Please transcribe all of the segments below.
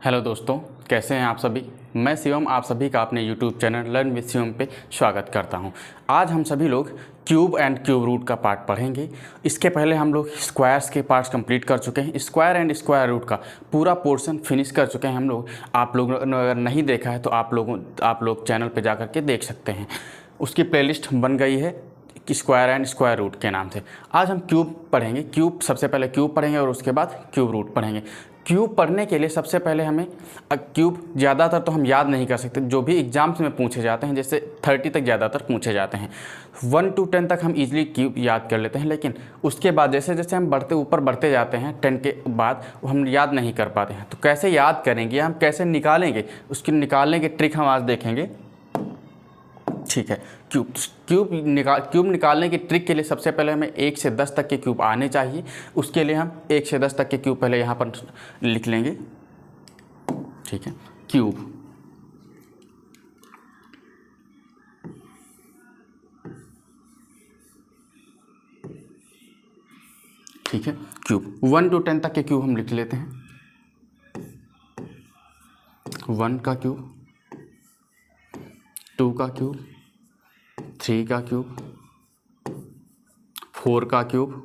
Hello दोस्तों, कैसे हैं आप सभी। मैं शिवम आप सभी का अपने YouTube channel learn with Shivam पे स्वागत करता हूं। आज हम सभी लोग क्यूब एंड क्यूब रूट का पार्ट पढ़ेंगे। इसके पहले हम लोग स्क्वायर्स के पार्ट्स कंप्लीट कर चुके हैं। स्क्वायर एंड स्क्वायर रूट का पूरा पोर्शन फिनिश कर चुके हैं हम लोग। आप लोगों ने अगर नहीं देखा है तो आप लोग चैनल पर जा के देख सकते हैं। उसकी प्लेलिस्ट बन गई है स्क्वायर एंड स्क्वायर रूट के नाम से। आज हम क्यूब पढ़ेंगे। क्यूब सबसे पहले क्यूब पढ़ेंगे और उसके बाद क्यूब रूट पढ़ेंगे। क्यूब पढ़ने के लिए सबसे पहले हमें क्यूब ज़्यादातर तो हम याद नहीं कर सकते, जो भी एग्जाम्स में पूछे जाते हैं, जैसे 30 तक ज़्यादातर पूछे जाते हैं। 1 to 10 तक हम इजीली क्यूब याद कर लेते हैं, लेकिन उसके बाद जैसे जैसे हम ऊपर बढ़ते जाते हैं 10 के बाद हम याद नहीं कर पाते हैं। तो कैसे याद करेंगे, हम कैसे निकालेंगे, उसकी निकालने की ट्रिक हम आज देखेंगे। ठीक है, क्यूब निकालने की ट्रिक के लिए सबसे पहले हमें 1 से 10 तक के क्यूब आने चाहिए। उसके लिए हम 1 से 10 तक के क्यूब पहले यहाँ पर लिख लेंगे। ठीक है, क्यूब ठीक है, क्यूब 1 to 10 तक के क्यूब हम लिख लेते हैं। 1 का क्यूब, 2 का क्यूब, 3 का क्यूब, 4 का क्यूब,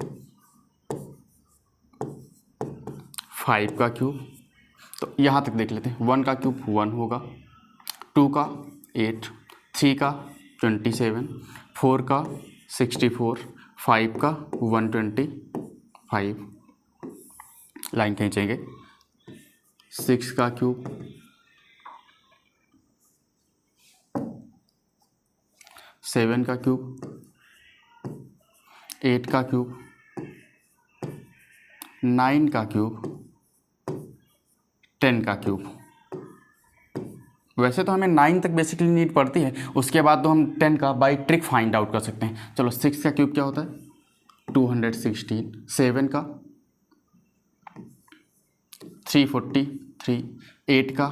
5 का क्यूब। तो यहाँ तक देख लेते हैं। 1 का क्यूब 1 होगा, 2 का 8, 3 का 27, 4 का 64, 5 का 125, लाइन खींचेंगे। 6 का क्यूब, 7 का क्यूब, 8 का क्यूब, 9 का क्यूब, 10 का क्यूब। वैसे तो हमें 9 तक बेसिकली नीड पड़ती है, उसके बाद तो हम 10 का बाई ट्रिक फाइंड आउट कर सकते हैं। चलो 6 का क्यूब क्या होता है, 216, 7 का 343, 8 का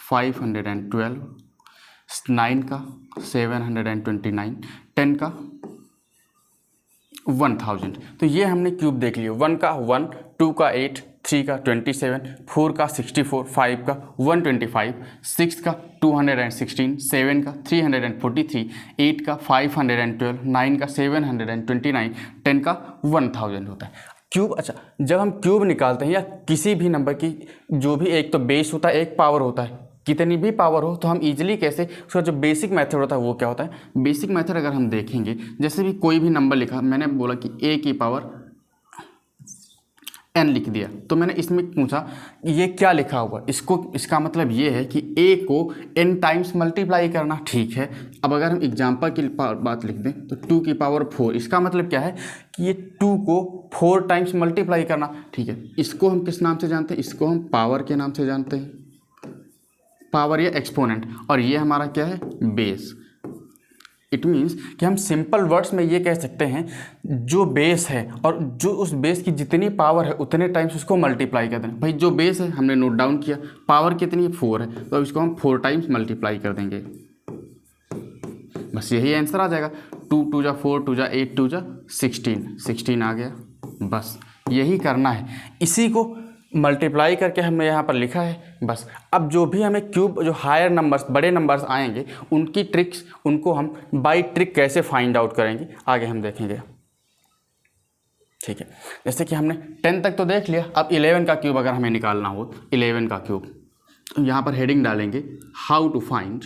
512, 9 का 729, 10 का 1000। तो ये हमने क्यूब देख लिया। 1 का 1, 2 का 8, 3 का 27, 4 का 64, 5 का 125, 6 का 216, 7 का 343, 8 का 512, 9 का 729, 10 का 1000 होता है क्यूब। अच्छा, जब हम क्यूब निकालते हैं या किसी भी नंबर की, जो भी एक तो बेस होता है, एक पावर होता है, कितनी भी पावर हो, तो हम इजीली कैसे, उसका जो बेसिक मेथड होता है वो क्या होता है। बेसिक मेथड अगर हम देखेंगे, जैसे भी कोई भी नंबर लिखा, मैंने बोला कि a की पावर n लिख दिया, तो मैंने इसमें पूछा ये क्या लिखा हुआ, इसका मतलब ये है कि a को n टाइम्स मल्टीप्लाई करना। ठीक है, अब अगर हम एग्जाम्पल की बात लिख दें तो 2 की पावर 4, इसका मतलब क्या है कि ये 2 को 4 टाइम्स मल्टीप्लाई करना। ठीक है, इसको हम किस नाम से जानते हैं, इसको हम पावर के नाम से जानते हैं, पावर या एक्सपोनेंट, और ये हमारा क्या है, बेस। इट मीन्स कि हम सिंपल वर्ड्स में ये कह सकते हैं, जो बेस है और जो उस बेस की जितनी पावर है उतने टाइम्स उसको मल्टीप्लाई कर देना। भाई जो बेस है हमने नोट डाउन किया, पावर कितनी है, 4 है, तो इसको हम 4 टाइम्स मल्टीप्लाई कर देंगे। बस यही आंसर आ जाएगा। 2 2 जा 4, 2 जा 8, 2 जा 16 आ गया। बस यही करना है, इसी को मल्टीप्लाई करके हमने यहाँ पर लिखा है। बस अब जो भी हमें क्यूब, जो हायर नंबर्स, बड़े नंबर्स आएंगे, उनकी ट्रिक्स, उनको हम बाई ट्रिक कैसे फाइंड आउट करेंगे आगे हम देखेंगे। ठीक है, जैसे कि हमने 10 तक तो देख लिया। अब 11 का क्यूब अगर हमें निकालना हो, 11 का क्यूब, तो यहाँ पर हेडिंग डालेंगे how to find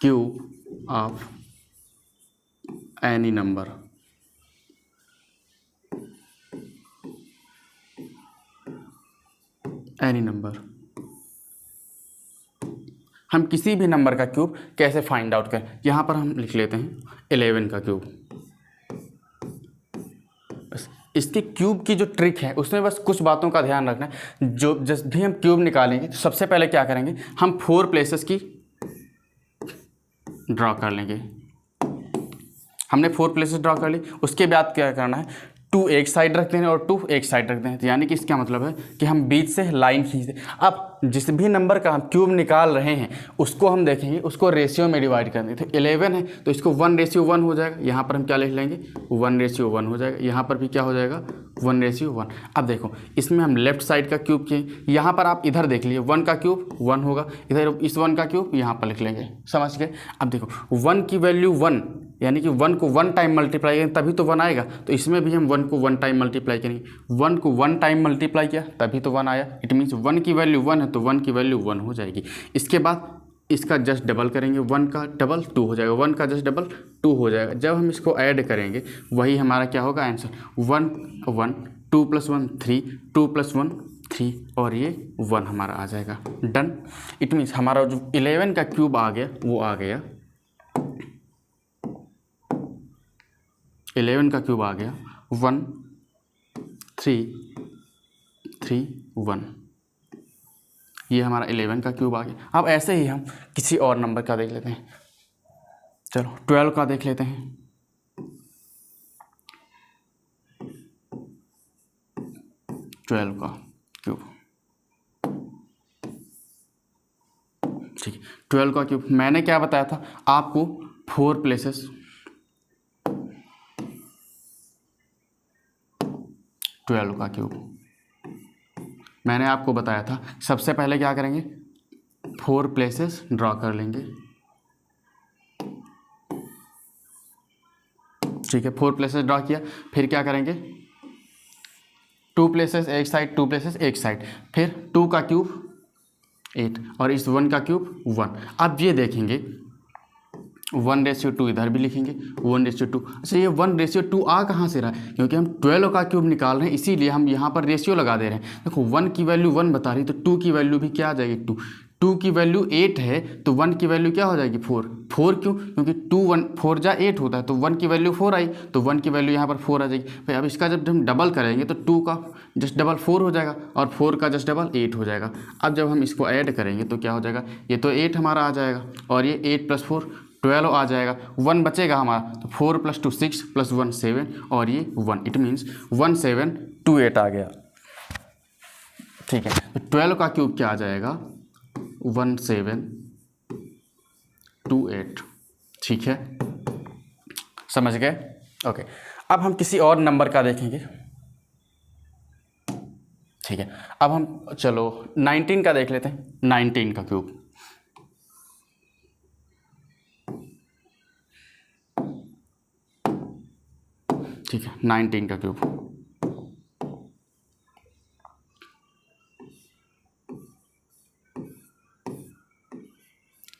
cube of any number। हम किसी भी नंबर का क्यूब कैसे फाइंड आउट करें। यहाँ पर हम लिख लेते हैं 11 का क्यूब। बस इसके क्यूब की जो ट्रिक है उसमें बस कुछ बातों का ध्यान रखना है। जब भी हम क्यूब निकालेंगे तो सबसे पहले क्या करेंगे, हम 4 प्लेसेस की ड्रॉ कर लेंगे। हमने 4 प्लेसेस ड्रॉ कर ली, उसके बाद क्या करना है, 2 एक साइड रखते हैं और 2 एक साइड रखते हैं, तो यानी कि इसका मतलब है कि हम बीच से लाइन खींचते हैं। अब जिस भी नंबर का हम क्यूब निकाल रहे हैं उसको हम देखेंगे, उसको रेशियो में डिवाइड कर देते हैं। 11 है तो इसको 1:1 हो जाएगा, यहाँ पर हम क्या लिख लेंगे 1:1 हो जाएगा, यहाँ पर भी क्या हो जाएगा 1:1। अब देखो इसमें हम लेफ्ट साइड का क्यूब किए, यहाँ पर आप इधर देख लीजिए 1 का क्यूब 1 होगा, इधर इस 1 का क्यूब यहाँ पर लिख लेंगे, समझ गए। अब देखो 1 की वैल्यू 1, यानी कि 1 को 1 टाइम मल्टीप्लाई करेंगे तभी तो 1 आएगा, तो इसमें भी हम 1 को 1 टाइम मल्टीप्लाई करेंगे। 1 को 1 टाइम मल्टीप्लाई किया तभी तो 1 आया, इट मीन्स 1 की वैल्यू 1 है तो 1 की वैल्यू 1 हो जाएगी। इसके बाद इसका जस्ट डबल करेंगे, 1 का डबल 2 हो जाएगा, 1 का जस्ट डबल 2 हो जाएगा। जब हम इसको ऐड करेंगे वही हमारा क्या होगा आंसर, 1 1 2 + 1 3 2 + 1 3 और ये 1 हमारा आ जाएगा, डन। इट मीन्स हमारा जो 11 का क्यूब आ गया वो आ गया 11 का क्यूब आ गया 1 3 3 1, ये हमारा 11 का क्यूब आ गया। अब ऐसे ही हम किसी और नंबर का देख लेते हैं, चलो 12 का देख लेते हैं। 12 का क्यूब, ठीक है। 12 का क्यूब मैंने क्या बताया था आपको, 4 प्लेसेस 12 का क्यूब मैंने आपको बताया था। सबसे पहले क्या करेंगे 4 प्लेसेस ड्रॉ कर लेंगे, ठीक है। 4 प्लेसेस ड्रॉ किया, फिर क्या करेंगे 2 प्लेसेस एक साइड 2 प्लेसेस एक साइड, फिर 2 का क्यूब 8 और इस 1 का क्यूब 1। अब ये देखेंगे 1:2 इधर भी लिखेंगे 1:2। अच्छा ये 1:2 आ कहाँ से रहा है, क्योंकि हम 12 का क्यूब निकाल रहे हैं इसीलिए हम यहाँ पर रेशियो लगा दे रहे हैं। देखो 1 की वैल्यू 1 बता रही तो 2 की वैल्यू भी क्या आ जाएगी 2, 2 की वैल्यू 8 है तो 1 की वैल्यू क्या हो जाएगी 4 क्यों, क्योंकि 2 1 4 जा 8 होता है तो 1 की वैल्यू 4 आई तो 1 की वैल्यू यहाँ पर 4 आ जाएगी। भाई अब इसका जब हम डबल करेंगे तो 2 का जस्ट डबल 4 हो जाएगा और 4 का जस्ट डबल 8 हो जाएगा। अब जब हम इसको ऐड करेंगे तो क्या हो जाएगा, ये तो 8 हमारा आ जाएगा और ये 8 + 4 12 आ जाएगा, 1 बचेगा हमारा तो 4 + 2 6 + 1 7 और ये 1, इट मीन्स 1728 आ गया, ठीक है। तो 12 का क्यूब क्या आ जाएगा 1728, ठीक है, समझ गए। ओके अब हम किसी और नंबर का देखेंगे, ठीक है। अब हम चलो 19 का देख लेते हैं, 19 का क्यूब, ठीक है। 19 का क्यूब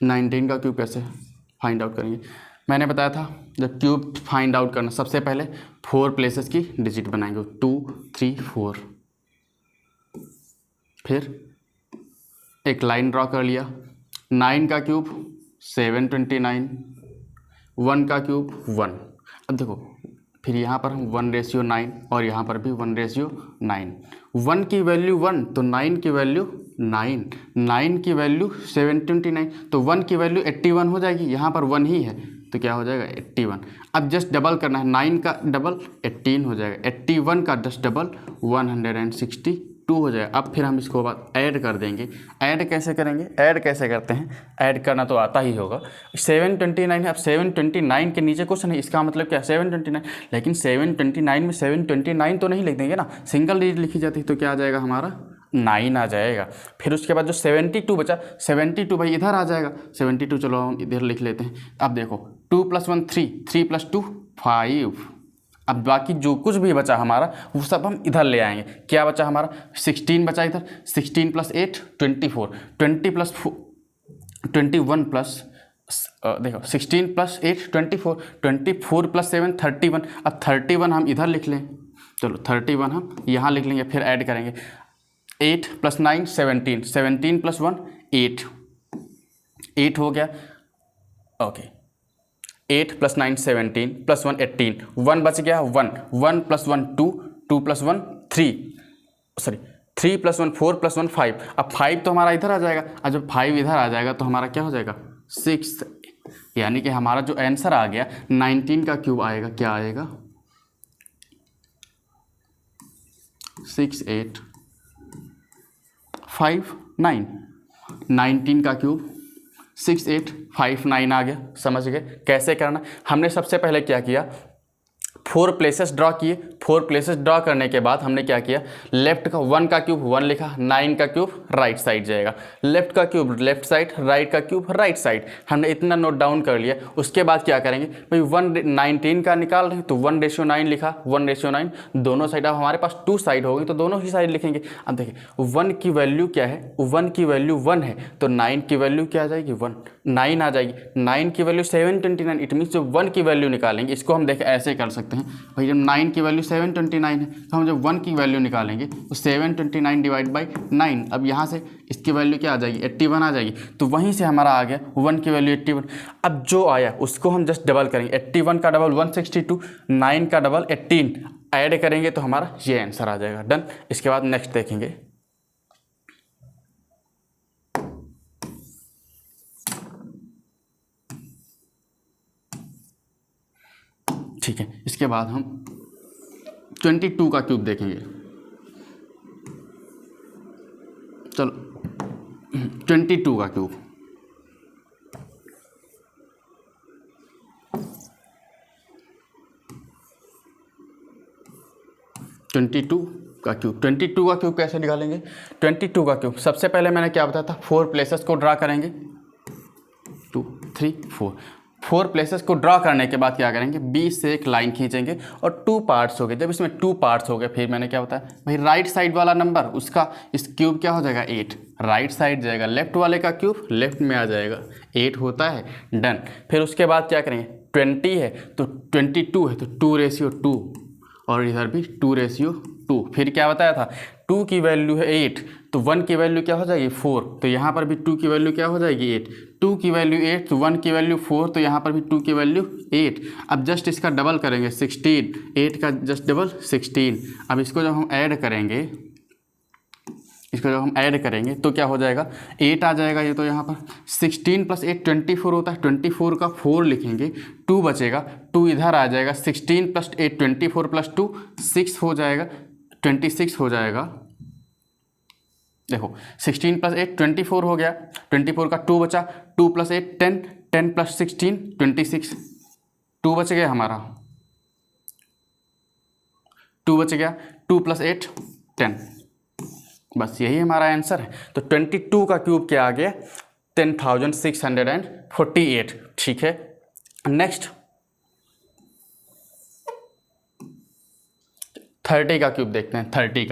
19 का क्यूब कैसे फाइंड आउट करेंगे, मैंने बताया था जब क्यूब फाइंड आउट करना सबसे पहले 4 प्लेसेस की डिजिट बनाएंगे 2 3 4, फिर एक लाइन ड्रॉ कर लिया, 9 का क्यूब 729, 1 का क्यूब 1। अब देखो फिर यहाँ पर हम 1:9 और यहाँ पर भी 1:9, 1 की वैल्यू 1 तो 9 की वैल्यू 9, 9 की वैल्यू 729 तो 1 की वैल्यू 81 हो जाएगी, यहाँ पर 1 ही है तो क्या हो जाएगा 81। अब जस्ट डबल करना है, 9 का डबल 18 हो जाएगा, 81 का जस्ट डबल 162 हो जाएगा। अब फिर हम इसको बाद ऐड कर देंगे, ऐड कैसे करेंगे, ऐड कैसे करते हैं, ऐड करना तो आता ही होगा। 729 है, अब 729 के नीचे कुछ नहीं, इसका मतलब क्या 729, लेकिन 729 में 729 तो नहीं लिख देंगे ना, सिंगल डिजिट लिखी जाती है तो क्या आ जाएगा हमारा 9 आ जाएगा। फिर उसके बाद जो 72 बचा 72 भाई इधर आ जाएगा, 72 चलो हम इधर लिख लेते हैं। अब देखो 2 + 1 3 3 + 2 5, अब बाकी जो कुछ भी बचा हमारा वो सब हम इधर ले आएंगे। क्या बचा हमारा 16 बचा इधर, 16 + 8 24, 20 + 4 21 प्लस देखो 16 + 8 24, 24 + 7 31। अब 31 हम इधर लिख लें, चलो 31 हम यहाँ लिख लेंगे, फिर ऐड करेंगे 8 + 9 17, 17 + 1 8, 8 हो गया। ओके 8 + 9 17 + 1 18, 1 बच गया 1, 1 + 1 2, 2 + 1 3, सॉरी 3 + 1 4 + 1 5। अब 5 तो हमारा इधर आ जाएगा, और जब 5 इधर आ जाएगा तो हमारा क्या हो जाएगा 6, यानी कि हमारा जो आंसर आ गया 19 का क्यूब आएगा, क्या आएगा 6859, 19 का क्यूब 6859 आ गया। समझ गए कैसे करना। हमने सबसे पहले क्या किया, 4 प्लेसेस ड्रॉ किए। 4 प्लेसेस ड्रॉ करने के बाद हमने क्या किया, लेफ्ट का 1 का क्यूब 1 लिखा, 9 का क्यूब राइट साइड जाएगा, लेफ्ट का क्यूब लेफ्ट साइड, राइट का क्यूब राइट साइड। हमने इतना नोट डाउन कर लिया। उसके बाद क्या करेंगे भाई, 19 का निकाल रहे हैं तो 1:9 लिखा, 1:9। दोनों साइड अब हमारे पास 2 साइड हो गई तो दोनों ही साइड लिखेंगे। अब देखिए 1 की वैल्यू क्या है, 1 की वैल्यू 1 है तो 9 की वैल्यू क्या आ जाएगी, 1, 9 आ जाएगी। 9 की वैल्यू 729, इट मीन्स जो 1 की वैल्यू निकालेंगे, इसको हम देखें ऐसे कर सकते हैं भाई, जब 9 की वैल्यू 729 है तो हम जब 1 की वैल्यू निकालेंगे तो 729 डिवाइड बाई 9, अब यहाँ से इसकी वैल्यू क्या आ जाएगी, 81 आ जाएगी। तो वहीं से हमारा आ गया 1 की वैल्यू 81। अब जो आया उसको हम जस्ट डबल करेंगे, 81 का डबल 162, 9 का डबल 18 ऐड करेंगे तो हमारा ये आंसर आ जाएगा। डन। इसके बाद नेक्स्ट देखेंगे। ठीक है, इसके बाद हम 22 का क्यूब देखेंगे। चलो 22 का क्यूब, ट्वेंटी टू का क्यूब कैसे निकालेंगे। 22 का क्यूब सबसे पहले मैंने क्या बताया था, 4 प्लेसेस को ड्रा करेंगे, 2 3 4 प्लेसेस को ड्रा करने के बाद क्या करेंगे, बीच से एक लाइन खींचेंगे और 2 पार्ट्स हो गए। जब इसमें 2 पार्ट्स हो गए फिर मैंने क्या बताया भाई, राइट साइड वाला नंबर उसका इस क्यूब क्या हो जाएगा 8, राइट साइड जाएगा, लेफ्ट वाले का क्यूब लेफ्ट में आ जाएगा, 8 होता है। डन। फिर उसके बाद क्या करेंगे, 20 है तो 22 है तो 2:2 और इधर भी 2:2। फिर क्या बताया था, 2 की वैल्यू है 8 तो 1 की वैल्यू क्या हो जाएगी 4, तो यहाँ पर भी 2 की वैल्यू क्या हो जाएगी 8, 2 की वैल्यू 8 तो 1 की वैल्यू 4 तो यहाँ पर भी 2 की वैल्यू 8। अब जस्ट इसका डबल करेंगे 16, 8 का जस्ट डबल 16। अब इसको जब हम ऐड करेंगे, तो क्या हो जाएगा 8 आ जाएगा ये, तो यहाँ पर 16 + 8 24 होता है, 24 का 4 लिखेंगे, 2 बचेगा, 2 इधर आ जाएगा, 16 + 8 24 + 2 6 हो जाएगा, 26 हो जाएगा। देखो 16 + 8 24 हो गया, 24 का 2 बचा, 2 + 8 10, 10 + 16 26, 2 बच गया हमारा, 2 बच गया, 2 + 8 10, बस यही हमारा आंसर है। तो 22 का क्यूब क्या आ गया 10,648। ठीक है, नेक्स्ट 30 का क्यूब देखते हैं। 30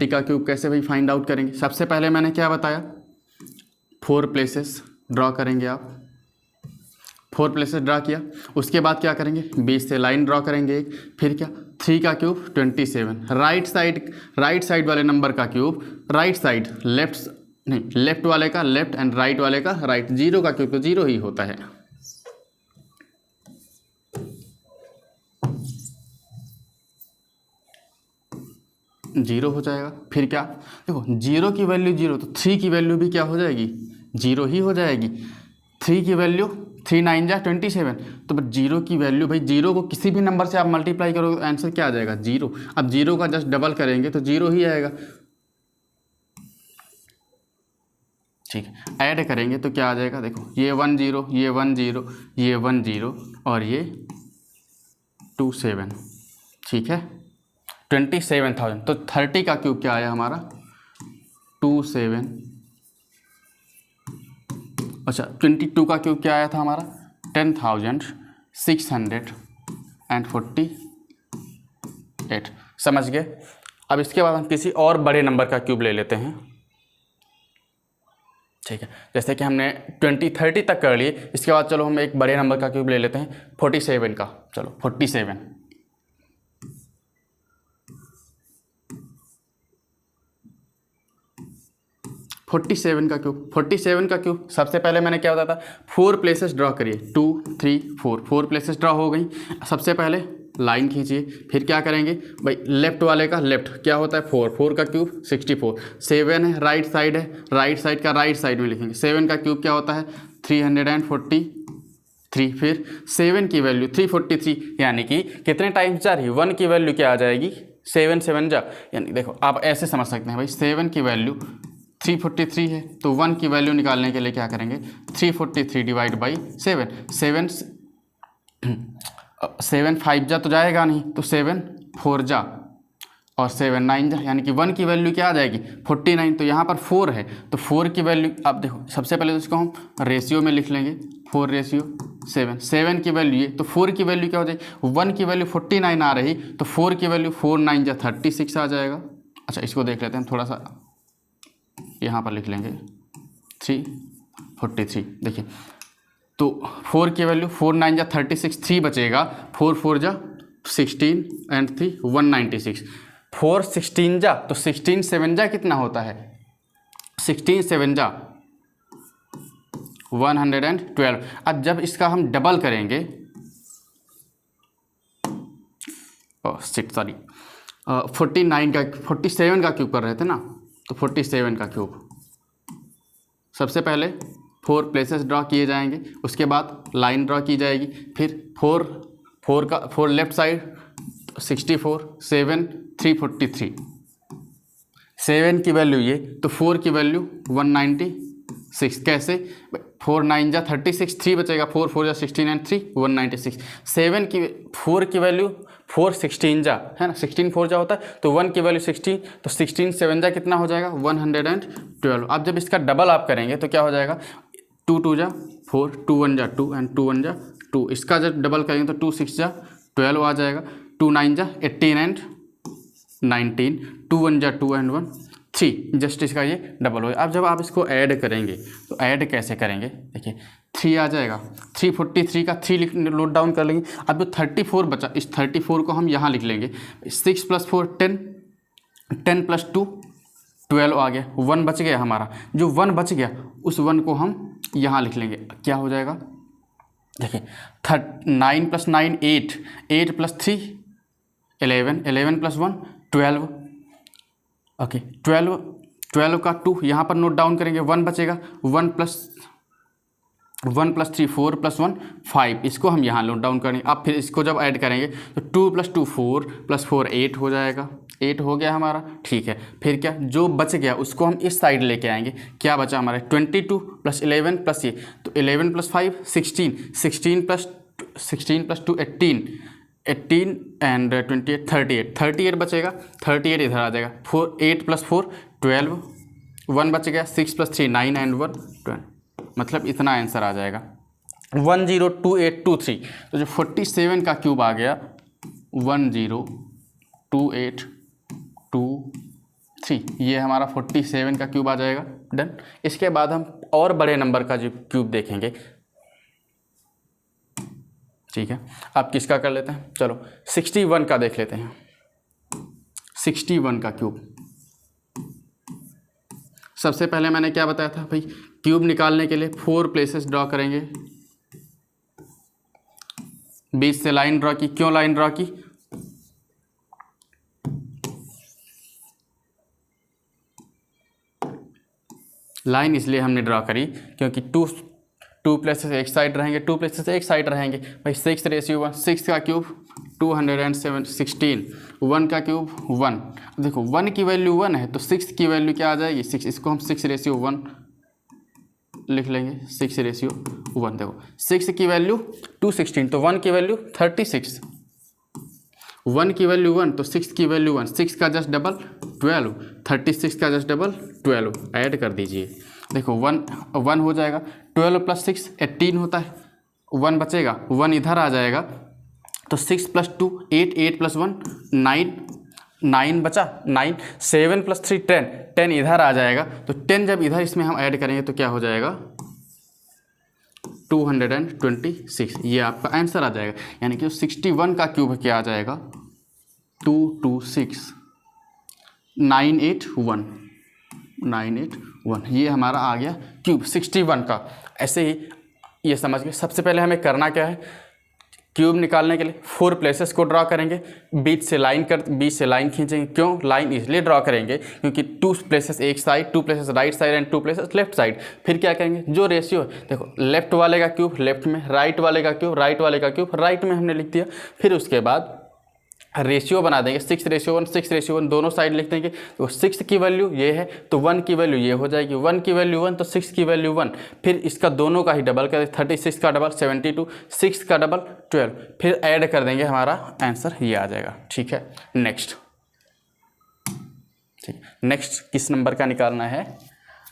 का क्यूब कैसे भाई फाइंड आउट करेंगे। सबसे पहले मैंने क्या बताया, 4 प्लेसेस ड्रॉ करेंगे आप, 4 प्लेसेस ड्रा किया। उसके बाद क्या करेंगे, बीच से लाइन ड्रॉ करेंगे एक। फिर क्या, 3 का क्यूब 27, राइट साइड वाले नंबर का क्यूब, राइट साइड लेफ्ट वाले का लेफ्ट एंड राइट वाले का राइट। 0 का क्यूब तो 0 ही होता है। जीरो हो जाएगा। फिर क्या, देखो 0 की वैल्यू 0 तो 3 की वैल्यू भी क्या हो जाएगी 0 ही हो जाएगी। 3 की वैल्यू 3 9 जा 27, तो बट 0 की वैल्यू भाई 0 को किसी भी नंबर से आप मल्टीप्लाई करो आंसर क्या आ जाएगा 0। अब 0 का जस्ट डबल करेंगे तो 0 ही आएगा। ठीक है, ऐड करेंगे तो क्या आ जाएगा, देखो ये 1 0, ये 1 0, ये 1 0 और ये 27। ठीक है, 27,000। तो 30 का क्यूब क्या आया हमारा 27। अच्छा 22 का क्यूब क्या आया था हमारा 10,648। समझ गए। अब इसके बाद हम किसी और बड़े नंबर का क्यूब ले लेते हैं। ठीक है, जैसे कि हमने 20 30 तक कर लिए, इसके बाद चलो हम एक बड़े नंबर का क्यूब ले लेते हैं 47 का। चलो 47 का क्यूब। 47 का क्यूब सबसे पहले मैंने क्या बताया था, 4 प्लेसेस ड्रॉ करिए, 2 3 4 प्लेसेस ड्रॉ हो गई। सबसे पहले लाइन खींचिए, फिर क्या करेंगे भाई, लेफ्ट वाले का लेफ्ट क्या होता है 4 का क्यूब 64, 7 है राइट साइड है, राइट साइड का राइट साइड में लिखेंगे। 7 का क्यूब क्या होता है 348, 3, फिर 7 की वैल्यू 343, यानी कि कितने टाइम्स जा रही है, 1 की वैल्यू क्या आ जाएगी, 7 7 जा, यानी देखो आप ऐसे समझ सकते हैं भाई, 7 की वैल्यू 343 है, तो 1 की वैल्यू निकालने के लिए क्या करेंगे, 343 डिवाइड बाई 7, 7 5 जा तो जाएगा नहीं, तो 7 4 जा और 7 9 जा, यानी कि 1 की वैल्यू क्या आ जाएगी 49, तो यहाँ पर 4 है, तो 4 की वैल्यू आप देखो, सबसे पहले तो इसको हम रेशियो में लिख लेंगे, 4:7, 7 की वैल्यू ये, तो 4 की वैल्यू क्या हो जाएगी, 1 की वैल्यू 49 आ रही, तो 4 की वैल्यू 4 9 जा 36 आ जाएगा। अच्छा इसको देख लेते हैं थोड़ा सा, यहाँ पर लिख लेंगे 343, देखिए तो 4 की वैल्यू 4 9 जा 36, 3 बचेगा, 4 4 जा 16 एंड 3 196, 4 16 जा, तो 16 7 जा कितना होता है, 16 7 जा 112। अब जब इसका हम डबल करेंगे, सॉरी 49 का 47 का क्यूब कर रहे थे ना, तो 47 का क्यूब, सबसे पहले 4 प्लेसेस ड्रॉ किए जाएंगे, उसके बाद लाइन ड्रॉ की जाएगी, फिर 4 लेफ्ट साइड 64, 7 343, 7 की वैल्यू ये, तो 4 की वैल्यू 196, कैसे, 4 9 जा 36, 3 बचेगा, 4 4 जा 16 एंड 3 196, 4 की वैल्यू 4 16 जा है ना, 16 4 जा होता है, तो 1 की वैल्यू 16, तो 16 7 जा कितना हो जाएगा 112। अब जब इसका डबल आप करेंगे तो क्या हो जाएगा, 2 2 जा 4, 2 1 जा 2 एंड 2 1 जा 2, इसका जब डबल करेंगे तो 2 6 जा 12 आ जाएगा, 2 9 जा 18 एंड 19, 2 1 जा 2 एंड 1 3, जस्ट इसका ये डबल हो गया। अब जब आप इसको ऐड करेंगे तो ऐड कैसे करेंगे, देखिए 3 आ जाएगा, 343 का 3 नोट डाउन कर लेंगे। अब जो 34 बचा, इस 34 को हम यहाँ लिख लेंगे, 6 + 4 10, 10 + 2 12 आ गया, 1 बच गया हमारा, जो 1 बच गया उस 1 को हम यहाँ लिख लेंगे, क्या हो जाएगा, देखिए 9 + 9 8, 8 + 3 11, 11 + 1 12, ओके 12 का 2 यहाँ पर नोट डाउन करेंगे, 1 बचेगा, 1 + 3 4 + 1 5, इसको हम यहाँ नोट डाउन करेंगे। अब फिर इसको जब ऐड करेंगे तो 2 + 2 4 + 4 8 हो जाएगा, 8 हो गया हमारा, ठीक है। फिर क्या, जो बच गया उसको हम इस साइड लेके आएंगे, क्या बचा हमारा 22 + 11 + ये, तो 11 + 5 16, 16 + 2 18, 18 एंड 28 38 बचेगा, 38 इधर आ जाएगा, 8 + 4 12, 1 बच गया, 6 + 3 9 एंड 1 12, मतलब इतना आंसर आ जाएगा 102823। तो जो 47 का क्यूब आ गया 102823, ये हमारा 47 का क्यूब आ जाएगा, डन। इसके बाद हम और बड़े नंबर का जो क्यूब देखेंगे, ठीक है। अब किसका कर लेते हैं, चलो 61 का देख लेते हैं, 61 का क्यूब। सबसे पहले मैंने क्या बताया था भाई, क्यूब निकालने के लिए 4 प्लेसेस ड्रॉ करेंगे, बीच से लाइन ड्रॉ की, क्यों लाइन ड्रॉ की, लाइन इसलिए हमने ड्रॉ करी क्योंकि टू प्लेसेस एक साइड रहेंगे, 2 प्लेसेस एक साइड रहेंगे भाई, 6:1, 6 का क्यूब 207, 16, 1 का क्यूब 1, देखो 1 की वैल्यू 1 है तो 6 की वैल्यू क्या आ जाएगी 6, इसको हम 6:1 लिख लेंगे, 6:1, देखो 6 की वैल्यू 216, तो 1 की वैल्यू 36, 1 की वैल्यू 1 तो 6 की वैल्यू 1, 6 का जस्ट डबल 12, 36 का जस्ट डबल 12, ऐड कर दीजिए, देखो 1 हो जाएगा, 12 + 6 18 होता है, 1 बचेगा, 1 इधर आ जाएगा, तो 6 + 2 8, 8 + 1 9, 9 बचा, 9, 7 + 3 10, 10 इधर आ जाएगा, तो 10 जब इधर इसमें हम ऐड करेंगे तो क्या हो जाएगा 226, ये आपका आंसर आ जाएगा। यानी कि 61 का क्यूब क्या आ जाएगा 226 981, 981, ये हमारा आ गया क्यूब 61 का। ऐसे ही ये समझ गए। सबसे पहले हमें करना क्या है, क्यूब निकालने के लिए 4 प्लेसेस को ड्रॉ करेंगे, बीच से लाइन खींचेंगे। क्यों लाइन इसलिए ड्रॉ करेंगे क्योंकि 2 प्लेसेस एक side, 2 places right side and 2 places left side. फिर क्या करेंगे, जो रेशियो है देखो, लेफ्ट वाले का क्यूब लेफ्ट में, राइट वाले का क्यूब राइट में हमने लिख दिया। फिर उसके बाद रेशियो बना देंगे 6:1 दोनों साइड लिख देंगे। तो 6 की वैल्यू ये है तो 1 की वैल्यू ये हो जाएगी, 1 की वैल्यू 1 तो 6 की वैल्यू 1। फिर इसका दोनों का ही डबल कर देंगे, 36 का डबल 72, 6 का डबल 12। फिर ऐड कर देंगे, हमारा आंसर ये आ जाएगा। ठीक है, नेक्स्ट। ठीक, नेक्स्ट किस नंबर का निकालना है,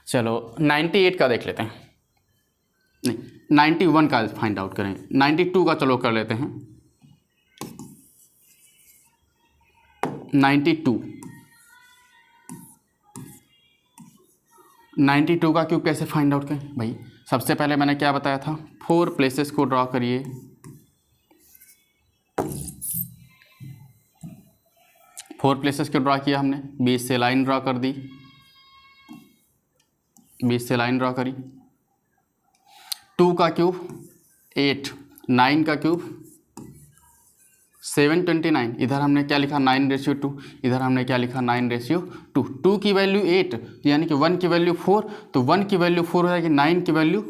चलो 98 का देख लेते हैं, नहीं 91 का फाइंड आउट करेंगे। 92 का चलो कर लेते हैं। 92 का क्यूब कैसे फाइंड आउट करें भाई। सबसे पहले मैंने क्या बताया था, 4 प्लेसेस को ड्रॉ करिए। फोर प्लेसेस को ड्रॉ किया हमने, बीच से लाइन ड्रॉ कर दी, बीच से लाइन ड्रॉ करी। 2 का क्यूब 8, 9 का क्यूब 729। इधर हमने क्या लिखा 9:2, इधर हमने क्या लिखा 9:2। 2 की वैल्यू 8 यानी कि 1 की वैल्यू 4, तो 1 की वैल्यू 4 हो जाएगी, 9 की वैल्यू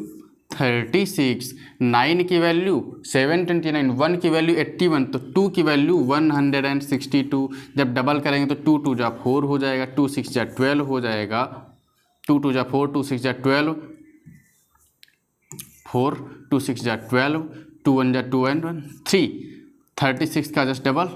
36, 9 की वैल्यू 729, 1 की वैल्यू 81, तो 2 की वैल्यू 162। जब डबल करेंगे तो 2 2 जा 4 हो जाएगा, 2 6 जा 12 हो जाएगा, 2 2 जा 4, 2 6 जा 12, 4 2 6 जा 12, 2 1 जा 2 and 1 3, 36 का जस्ट डबल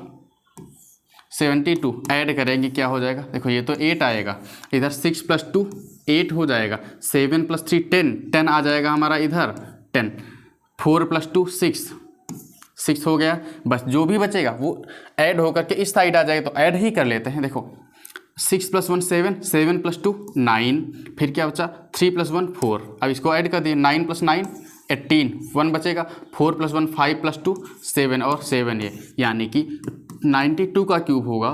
72। ऐड करेंगे क्या हो जाएगा, देखो ये तो 8 आएगा, इधर 6 + 2 8 हो जाएगा, 7 + 3 10 आ जाएगा हमारा इधर 10, 4 + 2 6 हो गया। बस जो भी बचेगा वो ऐड होकर के इस साइड आ जाएगा, तो ऐड ही कर लेते हैं। देखो 6 + 1 7, 7 + 2 9, फिर क्या बचा 3 + 1 4। अब इसको ऐड कर दिए, 9 + 9 18, 1 बचेगा, 4 + 1 5 + 2 7 और 7 ये, यानी कि 92 का क्यूब होगा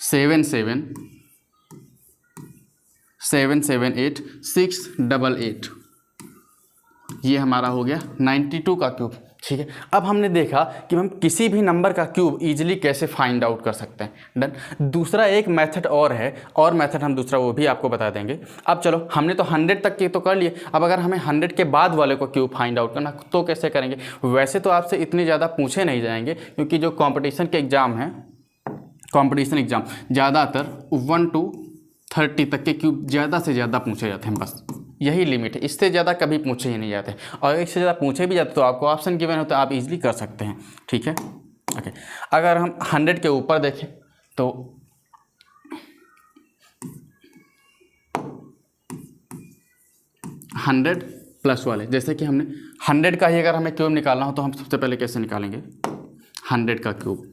778 688। ये हमारा हो गया 92 का क्यूब। ठीक है, अब हमने देखा कि हम किसी भी नंबर का क्यूब इजीली कैसे फाइंड आउट कर सकते हैं। डन। दूसरा एक मेथड और है, और मेथड हम दूसरा वो भी आपको बता देंगे। अब चलो, हमने तो 100 तक के तो कर लिए, अब अगर हमें 100 के बाद वाले को क्यूब फाइंड आउट करना तो कैसे करेंगे। वैसे तो आपसे इतने ज़्यादा पूछे नहीं जाएंगे, क्योंकि जो कॉम्पिटिशन के एग्ज़ाम हैं, कॉम्पिटिशन एग्ज़ाम ज़्यादातर 1 to 30 तक के क्यूब ज़्यादा से ज़्यादा पूछे जाते हैं, बस यही लिमिट है। इससे ज़्यादा कभी पूछे ही नहीं जाते, और इससे ज़्यादा पूछे भी जाते तो आपको ऑप्शन गिवन होता है, आप इजीली कर सकते हैं। ठीक है, ओके। अगर हम 100 के ऊपर देखें तो 100 प्लस वाले, जैसे कि हमने 100 का ही अगर हमें क्यूब निकालना हो तो हम सबसे पहले कैसे निकालेंगे 100 का क्यूब।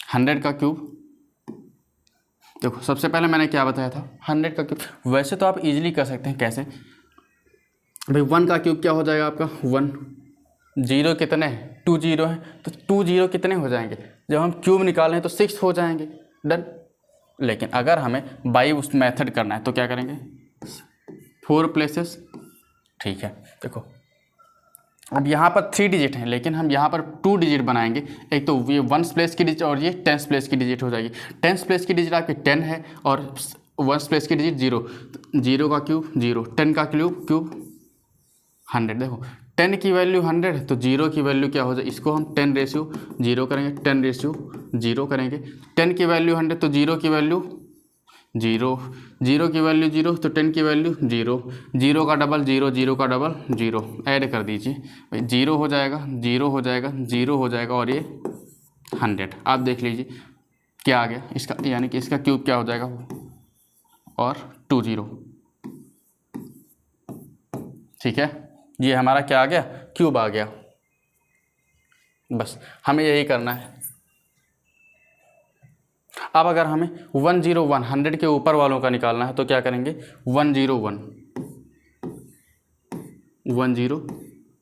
हंड्रेड का क्यूब, देखो सबसे पहले मैंने क्या बताया था 100 का क्यूब। वैसे तो आप इजीली कर सकते हैं, कैसे भाई 1 का क्यूब क्या हो जाएगा आपका 1, 0 कितने हैं 2 0 हैं, तो 2 0 कितने हो जाएंगे, जब हम क्यूब निकालें तो 6 हो जाएंगे। डन। लेकिन अगर हमें बाई उस मेथड करना है तो क्या करेंगे 4 प्लेसेस। ठीक है, देखो अब यहाँ पर 3 डिजिट हैं, लेकिन हम यहाँ पर 2 डिजिट बनाएंगे। एक तो ये 1 प्लेस की डिजिट और ये 10 प्लेस की डिजिट हो जाएगी। 10 प्लेस की डिजिट आपकी 10 है और 1 प्लेस की डिजिट 0, 0 का क्यूब 0, 10 का क्यूब 100। देखो 10 की वैल्यू 100 है, तो 0 की वैल्यू क्या हो जाए, इसको हम 10:0 करेंगे, 10:0 करेंगे। 10 की वैल्यू 100, तो 0 की वैल्यू 0, 0 की वैल्यू 0, तो 10 की वैल्यू 0, 0 का डबल 0, 0 का डबल 0, ऐड कर दीजिए भाई, 0 हो जाएगा, 0 हो जाएगा, 0 हो जाएगा, और ये 100। आप देख लीजिए क्या आ गया इसका, यानी कि इसका क्यूब क्या हो जाएगा, और 2 0। ठीक है, ये हमारा क्या आ गया क्यूब आ गया। बस हमें यही करना है। अब अगर हमें 101 100 के ऊपर वालों का निकालना है तो क्या करेंगे 101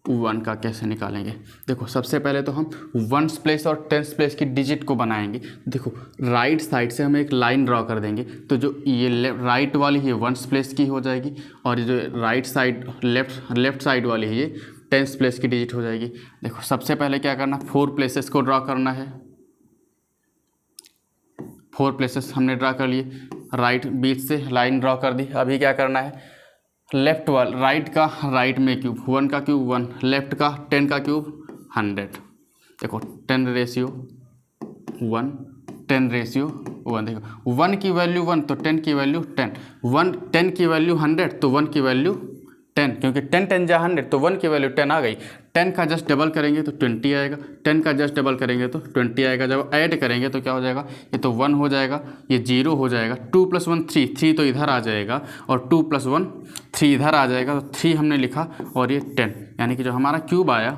1 का कैसे निकालेंगे। देखो सबसे पहले तो हम वंस प्लेस और टेंस प्लेस की डिजिट को बनाएंगे। देखो राइट साइड से हम एक लाइन ड्रॉ कर देंगे, तो जो ये राइट वाली है वंस प्लेस की हो जाएगी, और जो राइट साइड लेफ्ट साइड वाली है ये टेंस प्लेस की डिजिट हो जाएगी। देखो सबसे पहले क्या करना, 4 प्लेसेस को ड्रॉ करना है। 4 प्लेसेस हमने ड्रा कर लिए, राइट बीच से लाइन ड्रॉ कर दी। अभी क्या करना है, लेफ्ट वाला राइट का राइट में क्यूब, 1 का क्यूब 1, लेफ्ट का 10 का क्यूब 100। देखो 10/1, 10/1। देखो 1 की वैल्यू 1 तो 10 की वैल्यू 10, 10 की वैल्यू 100 तो 1 की वैल्यू 10, क्योंकि 10 10 जा 100 तो 1 की वैल्यू 10 आ गई। 10 का जस्ट डबल करेंगे तो 20 आएगा, 10 का जस्ट डबल करेंगे तो 20 आएगा। जब ऐड करेंगे तो क्या हो जाएगा, ये तो 1 हो जाएगा, ये 0 हो जाएगा। 2 + 1 3, 3 तो इधर आ जाएगा, और 2 + 1 3 इधर आ जाएगा, तो 3 हमने लिखा, और ये 10, यानी कि जो हमारा क्यूब आया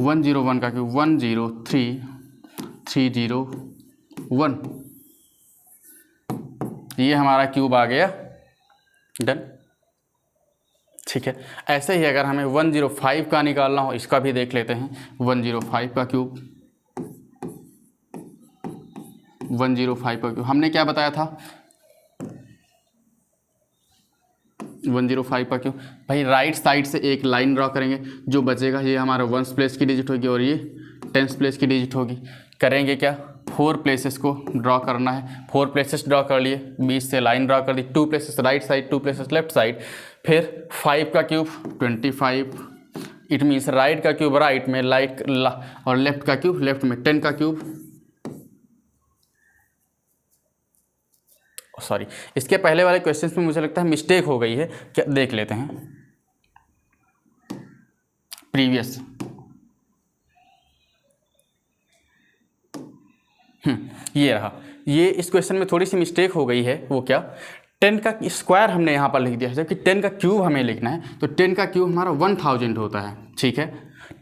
101 का क्यूब 103,301, ये हमारा क्यूब आ गया। डन, ठीक है। ऐसे ही अगर हमें 105 का निकालना हो, इसका भी देख लेते हैं। 105 का क्यूब, 105 का क्यूब हमने क्या बताया था, 105 का क्यूब भाई राइट साइड से एक लाइन ड्रॉ करेंगे, जो बचेगा ये हमारा वंस प्लेस की डिजिट होगी और ये टेंस प्लेस की डिजिट होगी। करेंगे क्या, 4 प्लेसेस को ड्रॉ करना है। 4 प्लेसेस ड्रॉ कर लिए, बीच से लाइन ड्रॉ कर दी, 2 places right side, 2 places left side. फिर 5 का क्यूब 25, इट मीन्स राइट का क्यूब राइट में, और लेफ्ट का क्यूब लेफ्ट में। 10 का क्यूब, सॉरी इसके पहले वाले क्वेश्चन में मुझे लगता है मिस्टेक हो गई है, क्या देख लेते हैं प्रीवियस। ये रहा, ये इस क्वेश्चन में थोड़ी सी मिस्टेक हो गई है। वो क्या, 10 का स्क्वायर हमने यहाँ पर लिख दिया है, जबकि 10 का क्यूब हमें लिखना है। तो 10 का क्यूब हमारा 1000 होता है, ठीक है।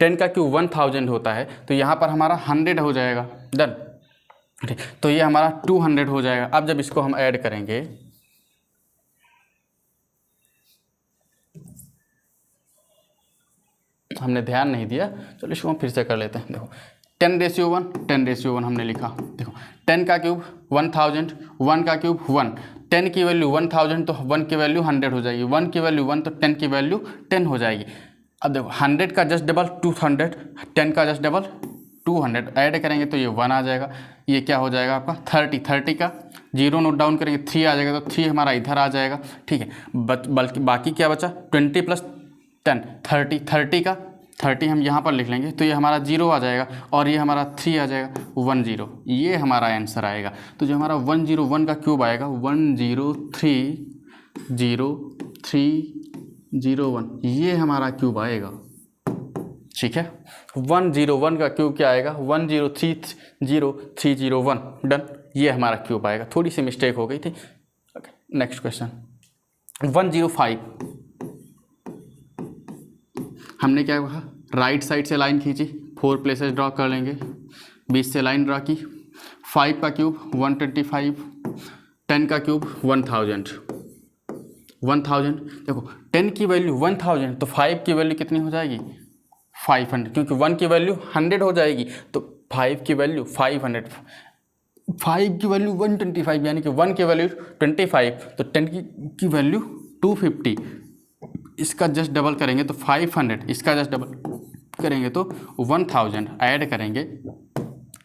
10 का क्यूब 1000 होता है, तो यहाँ पर हमारा 100 हो जाएगा। डन, ठीक, तो ये हमारा 200 हो जाएगा। अब जब इसको हम ऐड करेंगे, हमने ध्यान नहीं दिया, चलो इसको हम फिर से कर लेते हैं। देखो 10/1, 10/1 हमने लिखा। देखो 10 का क्यूब 1000, 1 का क्यूब 1, 10 की वैल्यू 1000 तो 1 की वैल्यू 100 हो जाएगी, 1 की वैल्यू 1 तो 10 की वैल्यू 10 हो जाएगी। अब देखो 100 का जस्ट डबल 200, 10 का जस्ट डबल 200, ऐड करेंगे तो ये 1 आ जाएगा। ये क्या हो जाएगा आपका 30 का 0 नोट डाउन करेंगे 3 आ जाएगा, तो 3 हमारा इधर आ जाएगा, ठीक है। बल्कि बाकी क्या बचा, 20 + 10 30 का 30 हम यहाँ पर लिख लेंगे, तो ये हमारा 0 आ जाएगा, और ये हमारा 3 आ जाएगा, 10, ये हमारा आंसर आएगा। तो जो हमारा 101 का क्यूब आएगा 103,301, ये हमारा क्यूब आएगा, ठीक है। 101 का क्यूब क्या आएगा, 103,301। डन, ये हमारा क्यूब आएगा। थोड़ी सी मिस्टेक हो गई थी। नेक्स्ट क्वेश्चन 105, हमने क्या कहा, राइट साइड से लाइन खींची, 4 प्लेसेस ड्रॉ कर लेंगे, बीच से लाइन ड्रॉ की। 5 का क्यूब 125, 10 का क्यूब 1000। देखो 10 की वैल्यू 1000 तो 5 की वैल्यू कितनी हो जाएगी, 500, क्योंकि 1 की वैल्यू 100 हो जाएगी, तो 5 की वैल्यू 500, 5 की वैल्यू 125, यानी कि 1 की वैल्यू 25, तो 10 की वैल्यू 250। इसका जस्ट डबल करेंगे तो 500, इसका जस्ट डबल करेंगे तो 1000, ऐड करेंगे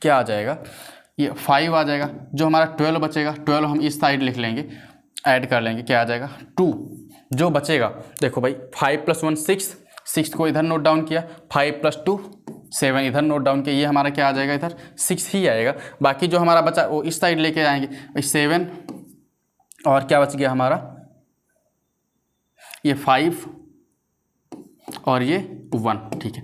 क्या आ जाएगा, ये 5 आ जाएगा। जो हमारा 12 बचेगा, 12 हम इस साइड लिख लेंगे, ऐड कर लेंगे, क्या आ जाएगा 2। जो बचेगा देखो भाई 5 + 1 6, 6 को इधर नोट डाउन किया, 5 + 2 7 इधर नोट डाउन किया, ये हमारा क्या आ जाएगा, इधर 6 ही आएगा। बाकी जो हमारा बचा वो इस साइड लेके आएंगे, 7 और क्या बच गया हमारा, ये 5 और ये 1, ठीक है।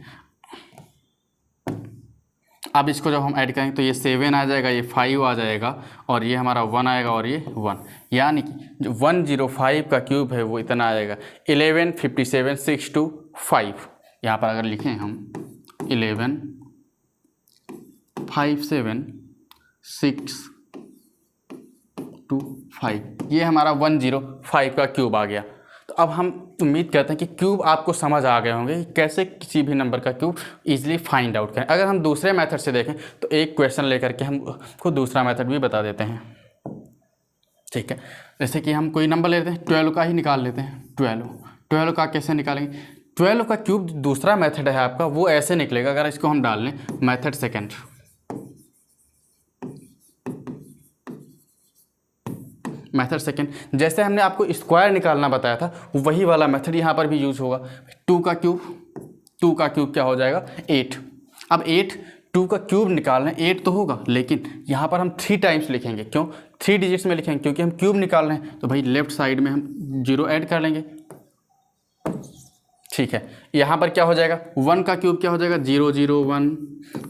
अब इसको जब हम ऐड करेंगे तो ये 7 आ जाएगा, ये 5 आ जाएगा, और ये हमारा 1 आएगा, और ये 1, यानी कि जो 105 का क्यूब है वो इतना आएगा 11 57 6 2 5। यहाँ पर अगर लिखें हम 11 57 6 2 5, ये हमारा 105 का क्यूब आ गया। तो अब हम उम्मीद करते हैं कि क्यूब आपको समझ आ गए होंगे कि कैसे किसी भी नंबर का क्यूब ईजिली फाइंड आउट करें। अगर हम दूसरे मेथड से देखें तो एक क्वेश्चन लेकर के हम खुद दूसरा मेथड भी बता देते हैं, ठीक है। जैसे कि हम कोई नंबर लेते हैं, 12 का ही निकाल लेते हैं। 12 का कैसे निकालेंगे? 12 का क्यूब दूसरा मेथड है आपका, वो ऐसे निकलेगा। अगर इसको हम डाल लें मेथड सेकेंड, जैसे हमने आपको स्क्वायर निकालना बताया था वही वाला मेथड यहाँ पर भी यूज होगा। 2 का क्यूब क्या हो जाएगा? 8। अब 8 2 का क्यूब निकालना है, 8 तो होगा, लेकिन यहाँ पर हम 3 टाइम्स लिखेंगे। क्यों 3 डिजिट्स में लिखेंगे? क्योंकि हम क्यूब निकाल रहे हैं, तो भाई लेफ्ट साइड में हम 0 ऐड कर लेंगे, ठीक है। यहाँ पर क्या हो जाएगा? 1 का क्यूब क्या हो जाएगा? 0 0 1।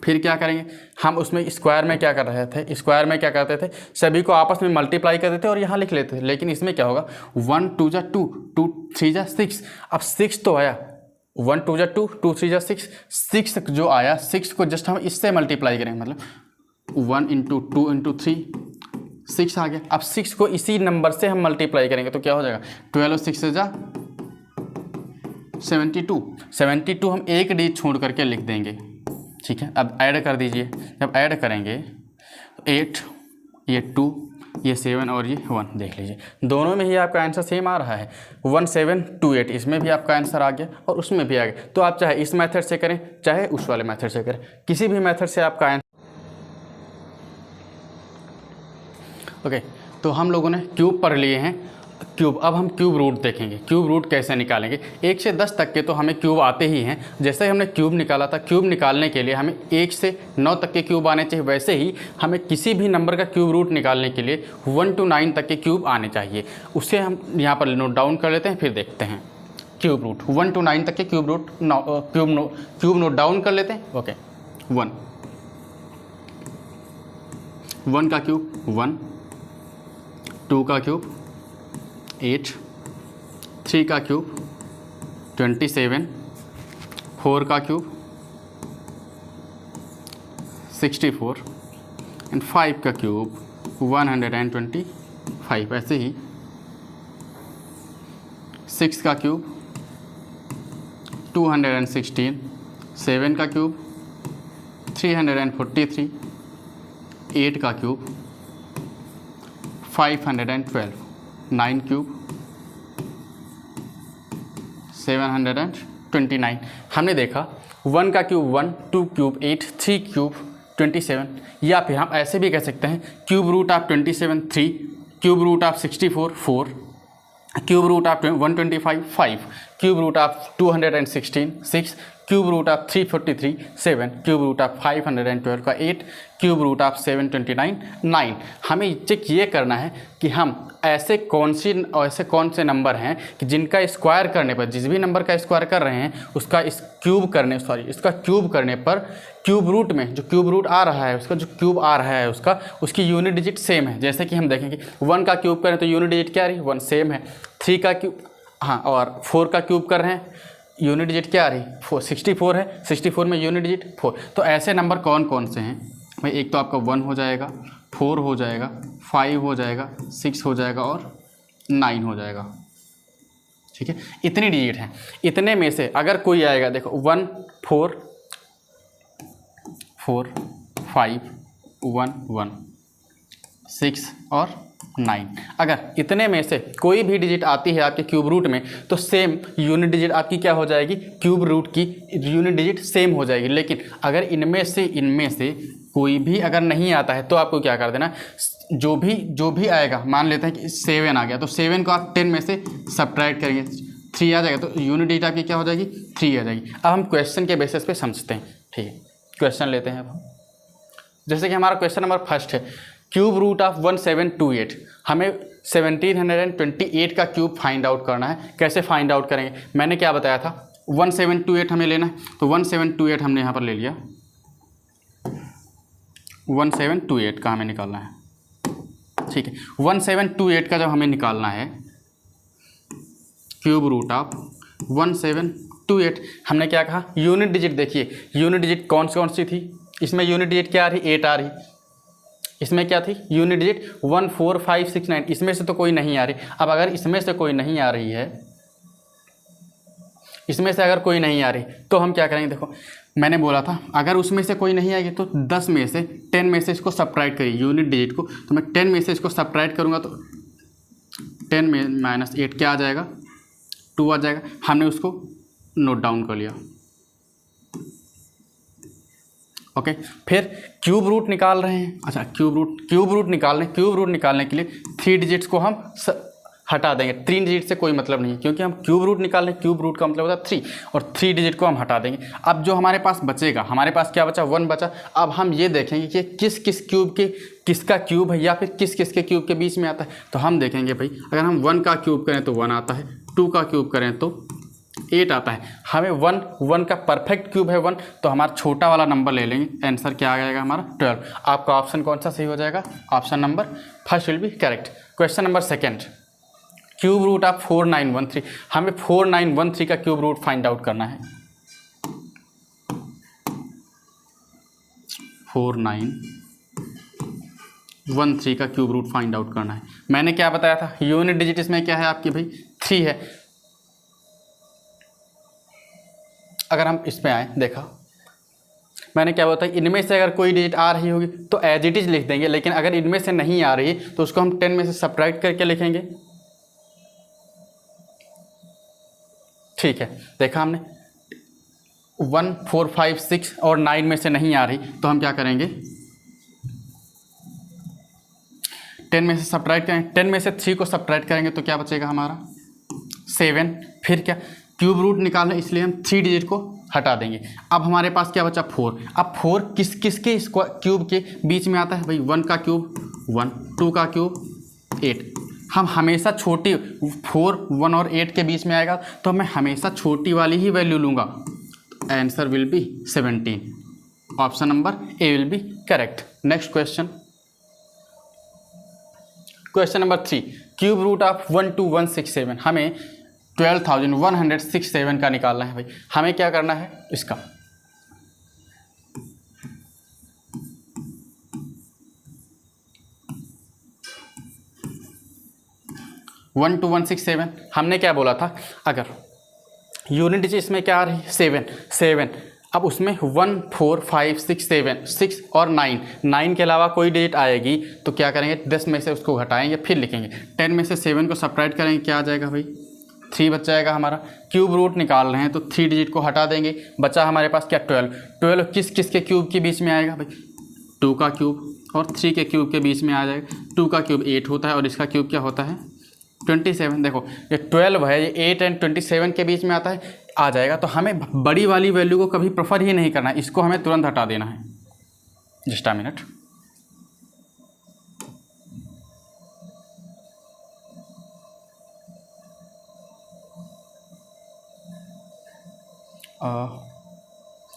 फिर क्या करेंगे हम? उसमें स्क्वायर में क्या कर रहे थे? स्क्वायर में क्या करते थे? सभी को आपस में मल्टीप्लाई कर देते और यहाँ लिख लेते थे। लेकिन इसमें क्या होगा? 1 2 जा 2, 2 3 जा 6। अब 6 तो आया, 1 2 जा 2, 2 3 जा 6। 6 जो आया, 6 को जस्ट हम इससे मल्टीप्लाई करेंगे, मतलब 1 इंटू 2 इंटू 3, 6 आ गया। अब 6 को इसी नंबर से हम मल्टीप्लाई करेंगे तो क्या हो जाएगा? 12 6 जा 72 हम एक डिजिट छोड़ करके लिख देंगे, ठीक है। अब ऐड कर दीजिए, जब ऐड करेंगे 8, ये 2, ये 7 और ये 1, देख लीजिए दोनों में ही आपका आंसर सेम आ रहा है, 1728। इसमें भी आपका आंसर आ गया और उसमें भी आ गया। तो आप चाहे इस मेथड से करें चाहे उस वाले मेथड से करें, किसी भी मेथड से आपका आंसर। ओके, तो हम लोगों ने क्यूब पढ़ लिए हैं। क्यूब, अब हम क्यूब रूट देखेंगे। क्यूब रूट कैसे निकालेंगे? 1 से 10 तक के तो हमें क्यूब आते ही हैं। जैसे हमने क्यूब निकाला था, क्यूब निकालने के लिए हमें 1 से 9 तक के क्यूब आने चाहिए, वैसे ही हमें किसी भी नंबर का क्यूब रूट निकालने के लिए 1 to 9 तक के क्यूब आने चाहिए। उसे हम यहाँ पर नोट डाउन कर लेते हैं, फिर देखते हैं क्यूब रूट। 1 to 9 तक के cube root cube note down कर लेते हैं। ओके, 1 का क्यूब 1, 2 का क्यूब 8, 3 का क्यूब 27, 4 का क्यूब 64 एंड 5 का क्यूब 125। ऐसे ही 6 का क्यूब 216, 7 का क्यूब 343, 8 का क्यूब 512, 9 क्यूब 729। हमने देखा 1 का क्यूब 1, 2 क्यूब 8, 3 क्यूब 27, या फिर हम ऐसे भी कह सकते हैं cube root of 27 3, cube root of 64 4, cube root of 125 5, cube root of 216 6, cube root of 343 7, cube root of 512 का 8, क्यूब रूट ऑफ 729 9। हमें चेक ये करना है कि हम ऐसे कौन से नंबर हैं कि जिनका स्क्वायर करने पर, जिस भी नंबर का स्क्वायर कर रहे हैं उसका इसका क्यूब करने पर क्यूब रूट में जो क्यूब रूट आ रहा है उसका जो क्यूब आ रहा है उसकी यूनिट डिजिट सेम है। जैसे कि हम देखेंगे 1 का क्यूब करें तो यूनिट डिजिट क्या आ रही है? 1 सेम है। 3 का क्यूब, हाँ, और 4 का क्यूब कर रहे हैं, यूनिट डिजिट क्या आ रही? 64 है, 64 में यूनिट डिजिट 4। तो ऐसे नंबर कौन कौन से हैं भाई? एक तो आपका 1 हो जाएगा, 4 हो जाएगा, 5 हो जाएगा, 6 हो जाएगा और 9 हो जाएगा, ठीक है। इतनी डिजिट हैं। इतने में से अगर कोई आएगा, देखो 1 4 4 5 1 1 6 और 9, अगर इतने में से कोई भी डिजिट आती है आपके क्यूब रूट में तो सेम यूनिट डिजिट आपकी क्या हो जाएगी? क्यूब रूट की यूनिट डिजिट सेम हो जाएगी। लेकिन अगर इनमें से कोई भी अगर नहीं आता है तो आपको क्या कर देना, जो भी आएगा, मान लेते हैं कि 7 आ गया तो 7 को आप 10 में से सब्ट्रैक्ट करेंगे, 3 आ जाएगा तो यूनिट डिजिट आपकी क्या हो जाएगी? 3 आ जाएगी। अब हम क्वेश्चन के बेसिस पे समझते हैं, ठीक है। क्वेश्चन लेते हैं अब। जैसे कि हमारा क्वेश्चन नंबर फर्स्ट है, क्यूब रूट ऑफ 1728। हमें 1728 का क्यूब फाइंड आउट करना है। कैसे फाइंड आउट करेंगे? मैंने क्या बताया था, 1728 हमें लेना है, तो 1728 हमने यहाँ पर ले लिया। 1728 का हमें निकालना है, ठीक है। 1728 का जब हमें निकालना है क्यूब रूट ऑफ 1728, हमने क्या कहा? यूनिट डिजिट देखिए, यूनिट डिजिट कौन सी थी? इसमें यूनिट डिजिट क्या आ रही? 8 आ रही। इसमें क्या थी? Unit digit 1 4 5 6 9। इसमें से तो कोई नहीं आ रही। अब अगर इसमें से कोई नहीं आ रही है इसमें से अगर कोई नहीं आ रही तो हम क्या करेंगे, देखो मैंने बोला था अगर उसमें से कोई नहीं आएगी तो 10 में से 10 में से इसको सब्ट्रैक्ट करिए यूनिट डिजिट को। तो मैं 10 में से इसको सब्ट्रैक्ट करूँगा तो 10 में -8 क्या आ जाएगा, 2 आ जाएगा। हमने उसको नोट डाउन कर लिया। ओके, फिर क्यूब रूट निकाल रहे हैं। अच्छा, क्यूब रूट निकालने के लिए 3 डिजिट्स को हम हटा देंगे। 3 डिजिट से कोई मतलब नहीं है क्योंकि हम क्यूब रूट निकाल रहे हैं। क्यूब रूट का मतलब होता है 3 और 3 डिजिट को हम हटा देंगे। अब जो हमारे पास बचेगा, हमारे पास क्या बचा, 1 बचा। अब हम ये देखेंगे कि किस किस क्यूब के किसका क्यूब है या फिर किस किस के क्यूब के बीच में आता है। तो हम देखेंगे भाई, अगर हम 1 का क्यूब करें तो 1 आता है, 2 का क्यूब करें तो 8 आता है। हमें 1 का परफेक्ट क्यूब है 1, तो हमारा छोटा वाला नंबर ले लेंगे। आंसर क्या आ जाएगा हमारा 12। आपका ऑप्शन कौन सा सही हो जाएगा, option number first will be correct. Question number second, cube root of 4913। हमें 4913 का क्यूब रूट फाइंड आउट करना है। 4913 का क्यूब रूट फाइंड आउट करना है। मैंने क्या बताया था, यूनिट डिजिट इसमें क्या है आपकी भाई 3 है। अगर हम इस पे आए, देखा मैंने क्या बताया, इनमें से अगर कोई डिजिट आ रही होगी तो एज इट इज लिख देंगे, लेकिन अगर इनमें से नहीं आ रही तो उसको हम 10 में से सब्ट्रैक्ट करके लिखेंगे। ठीक है, देखा हमने 1 4 5 6 और 9 में से नहीं आ रही तो हम क्या करेंगे, 10 में से सब्ट्रैक्ट करेंगे। 10 में से 3 को सब्ट्रैक्ट करेंगे तो क्या बचेगा हमारा 7। फिर क्या, क्यूब रूट निकालना इसलिए हम 3 डिजिट को हटा देंगे। अब हमारे पास क्या बचा 4। अब 4 किस किस के क्यूब के बीच में आता है भाई, 1 का क्यूब 1, 2 का क्यूब 8। हम हमेशा छोटी 4, 1 और 8 के बीच में आएगा तो मैं हमेशा छोटी वाली ही वैल्यू लूँगा। Answer will be 17। Option number A will be correct. Next question, question number 3, cube root of 12167। हमें 12,167 का निकालना है भाई। हमें क्या करना है, इसका 12167 हमने क्या बोला था, अगर यूनिट डिजिट इसमें क्या आ रही है 7। अब उसमें 1 4 5 6 7 6 और 9 के अलावा कोई डिजिट आएगी तो क्या करेंगे, 10 में से उसको घटाएंगे फिर लिखेंगे। 10 में से 7 को सब्ट्रैक्ट करेंगे, क्या आ जाएगा भाई 3 बच जाएगा हमारा। क्यूब रूट निकाल रहे हैं तो 3 डिजिट को हटा देंगे, बचा हमारे पास क्या 12 किस किस के क्यूब के बीच में आएगा भाई, 2 का क्यूब और 3 के क्यूब के बीच में आ जाएगा। 2 का क्यूब 8 होता है और इसका क्यूब क्या होता है 27। देखो ये 12 है, ये 8 एंड 27 के बीच में आता है, आ जाएगा। तो हमें बड़ी वाली वैल्यू को कभी प्रेफर ही नहीं करना है, इसको हमें तुरंत हटा देना है। जस्ट अ मिनट,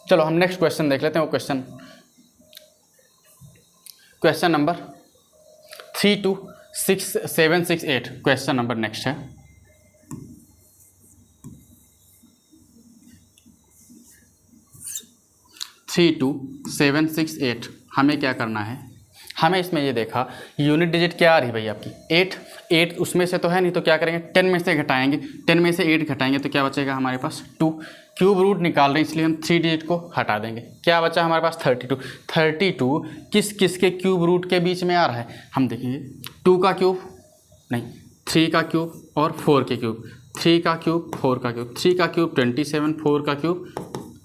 चलो हम नेक्स्ट क्वेश्चन देख लेते हैं। वो question number 32768 question number next है। थ्री 2768 हमें क्या करना है, हमें इसमें ये देखा यूनिट डिजिट क्या आ रही भाई आपकी 8 उसमें से तो है नहीं, तो क्या करेंगे 10 में से घटाएंगे। 10 में से 8 घटाएंगे तो क्या बचेगा हमारे पास 2। क्यूब रूट निकाल रहे हैं इसलिए हम 3 डिजिट को हटा देंगे। क्या बचा हमारे पास 32 किस किस के क्यूब रूट के बीच में आ रहा है, हम देखेंगे 2 का क्यूब नहीं, 3 का क्यूब और 4 के क्यूब, 3 का क्यूब 4 का क्यूब, 3 का क्यूब 27, 4 का क्यूब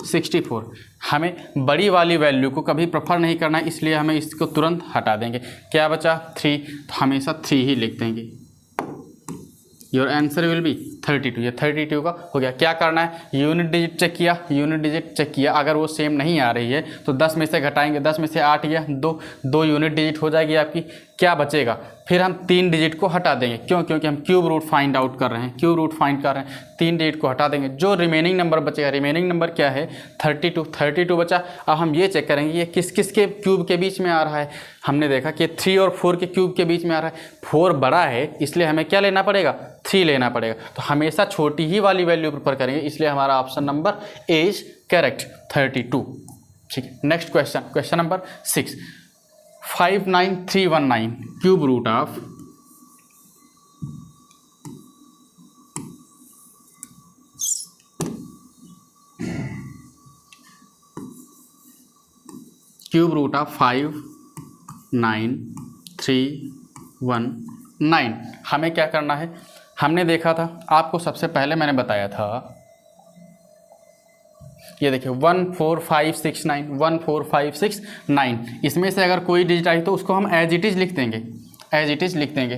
64। हमें बड़ी वाली वैल्यू को कभी प्रेफर नहीं करना है, इसलिए हमें इसको तुरंत हटा देंगे। क्या बचा 3, तो हमेशा 3 ही लिख देंगे। Your answer will B 32। ये 32 का हो गया। क्या करना है, यूनिट डिजिट चेक किया, अगर वो सेम नहीं आ रही है तो 10 में से घटाएंगे, 10 में से 8 गया 2 यूनिट डिजिट हो जाएगी आपकी। क्या बचेगा, फिर हम 3 डिजिट को हटा देंगे। क्यों, क्योंकि हम क्यूब रूट फाइंड आउट कर रहे हैं, 3 डिजिट को हटा देंगे। जो रिमेनिंग नंबर बचेगा, रिमेनिंग नंबर क्या है 32 बचा। अब हम ये चेक करेंगे ये किस किस के क्यूब के बीच में आ रहा है। हमने देखा कि 3 और 4 के क्यूब के बीच में आ रहा है। 4 बड़ा है इसलिए हमें क्या लेना पड़ेगा 3 लेना पड़ेगा। तो हमेशा छोटी ही वाली वैल्यू प्रेफर करेंगे, इसलिए हमारा option number A is correct 32। ठीक है, next question number 6, 59319 cube root of 59319 cube root of 5 9 3 1 9। हमें क्या करना है, हमने देखा था, आपको सबसे पहले मैंने बताया था, ये देखिए 1 4 5 6 9 1 4 5 6 9। इसमें से अगर कोई डिजिट आई तो उसको हम एज इट इज़ लिख देंगे, एज इट इज़ लिख देंगे।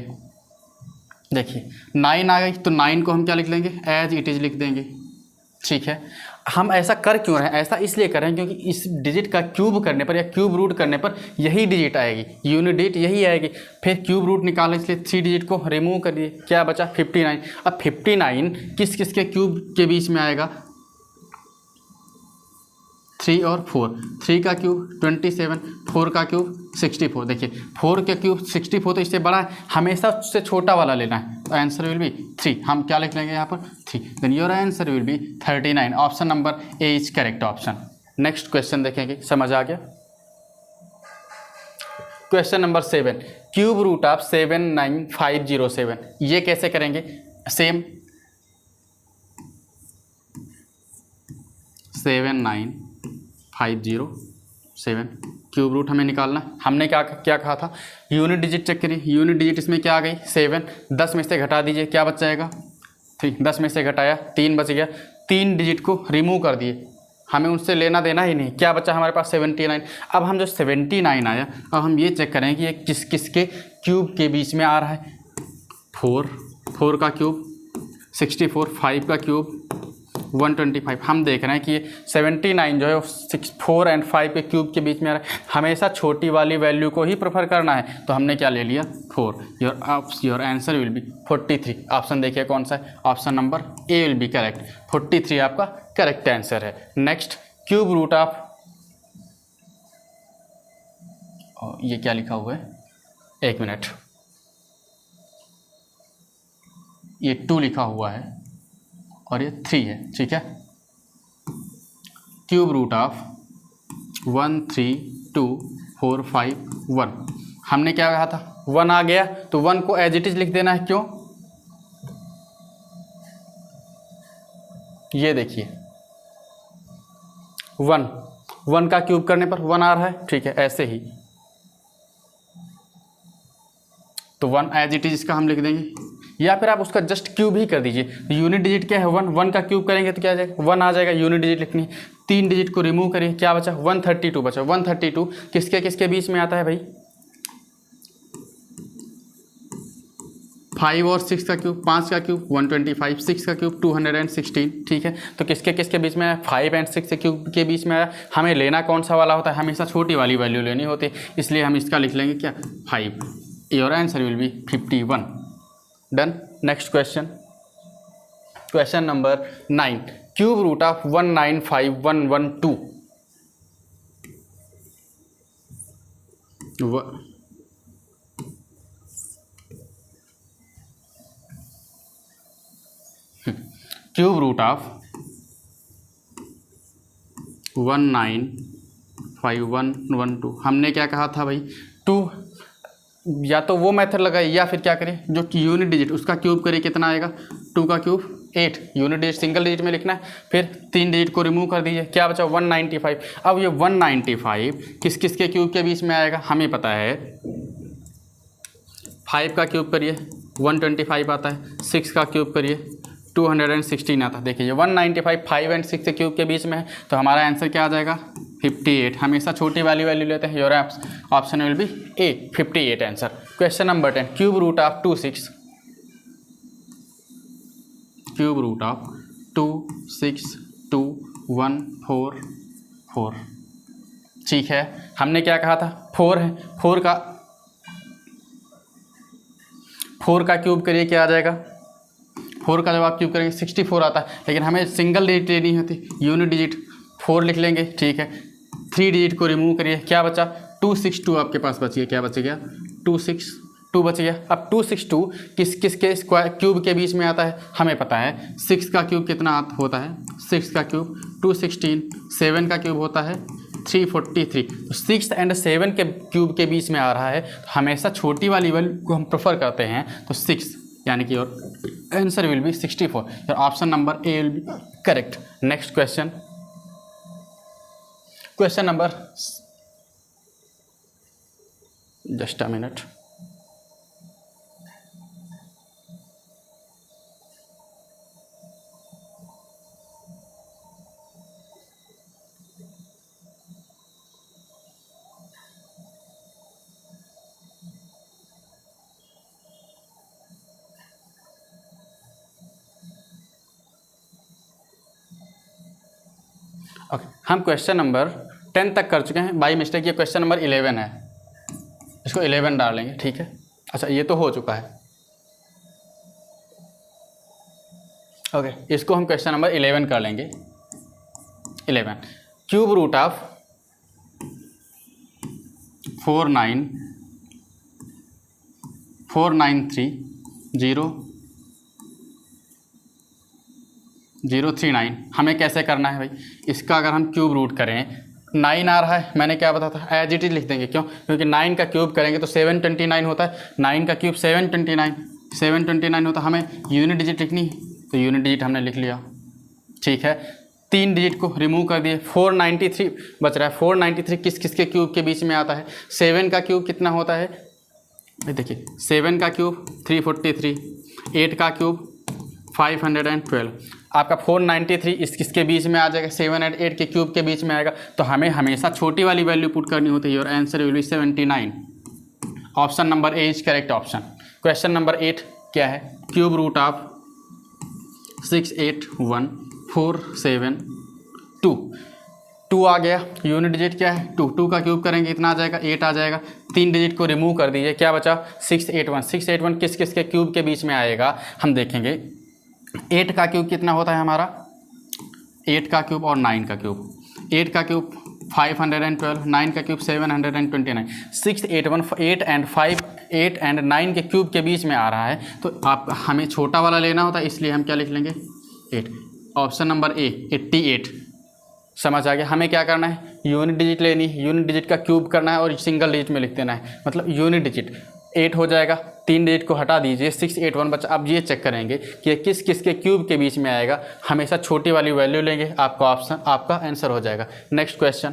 देखिए 9 आ गई तो 9 को हम क्या लिख लेंगे, एज इट इज़ लिख देंगे। ठीक है, हम ऐसा कर क्यों रहे हैं, ऐसा इसलिए कर रहे हैं क्योंकि इस डिजिट का क्यूब करने पर या क्यूब रूट करने पर यही डिजिट आएगी, यूनिट डिजिट यही आएगी। फिर क्यूब रूट निकालने इसलिए 3 डिजिट को रिमूव करिए, क्या बचा 59। अब 59 किस किस के क्यूब के बीच में आएगा, 3 और 4, 3 का क्यूब 27, 4 का क्यूब 64। देखिए 4 का क्यूब 64 तो इससे बड़ा है, हमेशा उससे छोटा वाला लेना है, तो आंसर विल बी 3। हम क्या लिख लेंगे यहाँ पर 3, then your answer will be 39। Option number A is correct option. Next question देखेंगे, समझ आ गया। Question number 7, cube root of 79507। ये कैसे करेंगे, सेम 79507 क्यूब रूट हमें निकालना है। हमने क्या कहा था, यूनिट डिजिट चेक करिए, यूनिट डिजिट इसमें क्या आ गई 7, 10 में से घटा दीजिए, क्या बच जाएगा 3, 10 में से घटाया 3 बच गया, 3 डिजिट को रिमूव कर दिए, हमें उनसे लेना देना ही नहीं, क्या बचा हमारे पास 79। अब हम जो 79 आया, अब हम ये चेक करें कि ये किस किस के क्यूब के बीच में आ रहा है। 4 का क्यूब 64, 5 का क्यूब 125। हम देख रहे हैं कि ये 79 जो है 4 और 5 के क्यूब के बीच में आ रहा है, हमेशा छोटी वाली वैल्यू को ही प्रेफर करना है, तो हमने क्या ले लिया 4। Your answer will B 43। Option देखिए कौन सा है, option number A will be correct, 43 आपका करेक्ट आंसर है। नेक्स्ट क्यूब रूट ऑफ, ये क्या लिखा हुआ है, एक मिनट, ये 2 लिखा हुआ है और ये 3 है, ठीक है। Cube root of 1 3 2 4 5 1। हमने क्या कहा था, 1 आ गया तो 1 को एज इट इज लिख देना है, क्यों, ये देखिए 1 का क्यूब करने पर 1 आ रहा है, ठीक है, ऐसे ही तो 1 एज इट इज इसका हम लिख देंगे, या फिर आप उसका जस्ट क्यूब ही कर दीजिए। यूनिट डिजिट क्या है 1 का क्यूब करेंगे तो क्या आ जाएगा 1 आ जाएगा, यूनिट डिजिट लिखनी है, 3 डिजिट को रिमूव करिए, क्या बचा 132 बचा। 132 किसके किसके बीच में आता है भाई, 5 और 6 का क्यूब, 5 का क्यूब 125, 6 का क्यूब 216, ठीक है। तो किसके किसके बीच में आया, 5 और 6 के क्यूब के बीच में आया। हमें लेना कौन सा वाला होता है, हमेशा छोटी वाली वैल्यू लेनी होती है, इसलिए हम इसका लिख लेंगे क्या 5। Your answer will be 51। Done. Next question, question number 9, cube root of 195112। Cube root of 195112। हमने क्या कहा था भाई, 2, या तो वो मेथड लगाए या फिर क्या करें, जो कि यूनिट डिजिट उसका क्यूब करें, कितना आएगा 2 का cube 8, unit digit single digit में लिखना है, फिर 3 डिजिट को रिमूव कर दीजिए, क्या बचा 195। अब ये 195 किस किस के क्यूब के बीच में आएगा, हमें पता है 5 का क्यूब करिए 125 आता है, 6 का क्यूब करिए 216 आता है। देखिए ये 195 5 और 6 के क्यूब के बीच में है, तो हमारा आंसर क्या आ जाएगा 58। हमेशा छोटी वाली वैल्यू लेते हैं, your option will be A 58 answer. Question number 10, cube root of 26, cube root of 26214 ठीक है। हमने क्या कहा था 4 है, 4 का क्यूब करिए, क्या आ जाएगा 4 का जब आप क्यूब करेंगे 64 आता है, लेकिन हमें सिंगल डिजिट लेनी होती, यूनिट डिजिट 4 लिख लेंगे, ठीक है। 3 डिजिट को रिमूव करिए, क्या बचा 262 आपके पास बच गया, क्या बच गया 262 बच गया। अब 262 किस किस के स्क्वायर क्यूब के बीच में आता है, हमें पता है 6 का क्यूब कितना होता है, 6 का क्यूब 216, 7 का क्यूब होता है 343, तो 6 और 7 के क्यूब के बीच में आ रहा है, तो हमेशा छोटी वाली वैल्यू को हम प्रेफर करते हैं, तो 6 यानी कि your answer will B 64। Your option number A will be correct. Next question, question number just a minute. Okay, हम क्वेश्चन नंबर 10 तक कर चुके हैं। बाई मिस्टेक ये क्वेश्चन नंबर 11 है, इसको 11 डालेंगे, ठीक है। अच्छा, ये तो हो चुका है। ओके, इसको हम क्वेश्चन नंबर 11 कर लेंगे। 11 क्यूब रूट ऑफ 494930039 हमें कैसे करना है भाई? इसका अगर हम क्यूब रूट करें, 9 आ रहा है, मैंने क्या बताया था, एज इट इज लिख देंगे। क्यों? क्योंकि 9 का क्यूब करेंगे तो 729 होता है। 9 का क्यूब 729 होता है। हमें यूनिट डिजिट लिखनी है तो यूनिट डिजिट हमने लिख लिया, ठीक है। 3 डिजिट को रिमूव कर दिए, 493 बच रहा है। 493 किस किस के क्यूब के बीच में आता है? 7 का क्यूब कितना होता है? देखिए, 7 का क्यूब 343, 8 का क्यूब 512। आपका 493 इस किसके बीच में आ जाएगा? 7 और 8 के क्यूब के बीच में आएगा। तो हमें हमेशा छोटी वाली वैल्यू पुट करनी होती है। Your answer will B 79। Option number A is correct option. Question number 8 क्या है? Cube root of 681472। 2 आ गया, यूनिट डिजिट क्या है? 2 का क्यूब करेंगे इतना आ जाएगा, 8 आ जाएगा। 3 डिजिट को रिमूव कर दीजिए, क्या बचा? 681 किस किस के क्यूब के बीच में आएगा? हम देखेंगे 8 का क्यूब कितना होता है हमारा? 8 का क्यूब और 9 का क्यूब। 8 का क्यूब 512, 9 का क्यूब 729। 681 8 एंड 9 के क्यूब के बीच में आ रहा है, तो आप हमें छोटा वाला लेना होता है, इसलिए हम क्या लिख लेंगे? 8। ऑप्शन नंबर ए 88। समझ आ गया? हमें क्या करना है? यूनिट डिजिट लेनी है, यूनिट डिजिट का क्यूब करना है और सिंगल डिजिट में लिख देना है। मतलब यूनिट डिजिट 8 हो जाएगा, 3 डिजिट को हटा दीजिए, 681 बचा। अब ये चेक करेंगे कि किस किस के क्यूब के बीच में आएगा। हमेशा छोटी वाली वैल्यू लेंगे, आपका ऑप्शन, आपका आंसर हो जाएगा। Next question,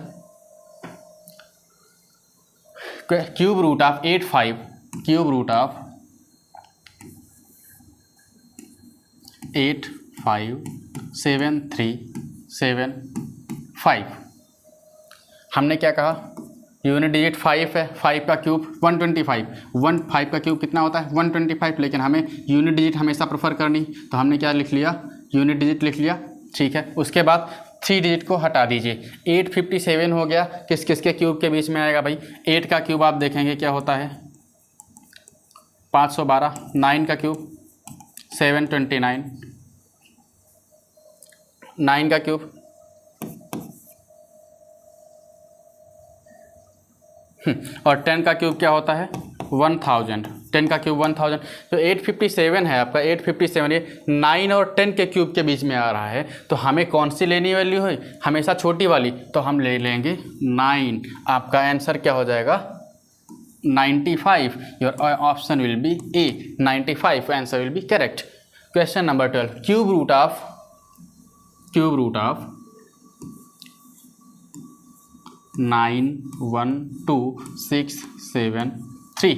cube root of 857375। हमने क्या कहा? यूनिट डिजिट 5 है, 5 का क्यूब 125। 5 का क्यूब कितना होता है? 125। लेकिन हमें यूनिट डिजिट हमेशा प्रेफर करनी, तो हमने क्या लिख लिया? यूनिट डिजिट लिख लिया, ठीक है। उसके बाद 3 डिजिट को हटा दीजिए, 857 हो गया। किस किस के क्यूब के बीच में आएगा भाई? 8 का क्यूब आप देखेंगे क्या होता है? 512। 9 का क्यूब 729। 9 का क्यूब और 10 का क्यूब क्या होता है? 1000। 10 का क्यूब 1000। तो 857 है आपका, 857 ये 9 और 10 के क्यूब के बीच में आ रहा है। तो हमें कौन सी लेनी वैल्यू है? हमेशा छोटी वाली, तो हम ले लेंगे 9। आपका आंसर क्या हो जाएगा? 95। Your option will be A 95। Answer will be correct. Question number 12, cube root of 912673।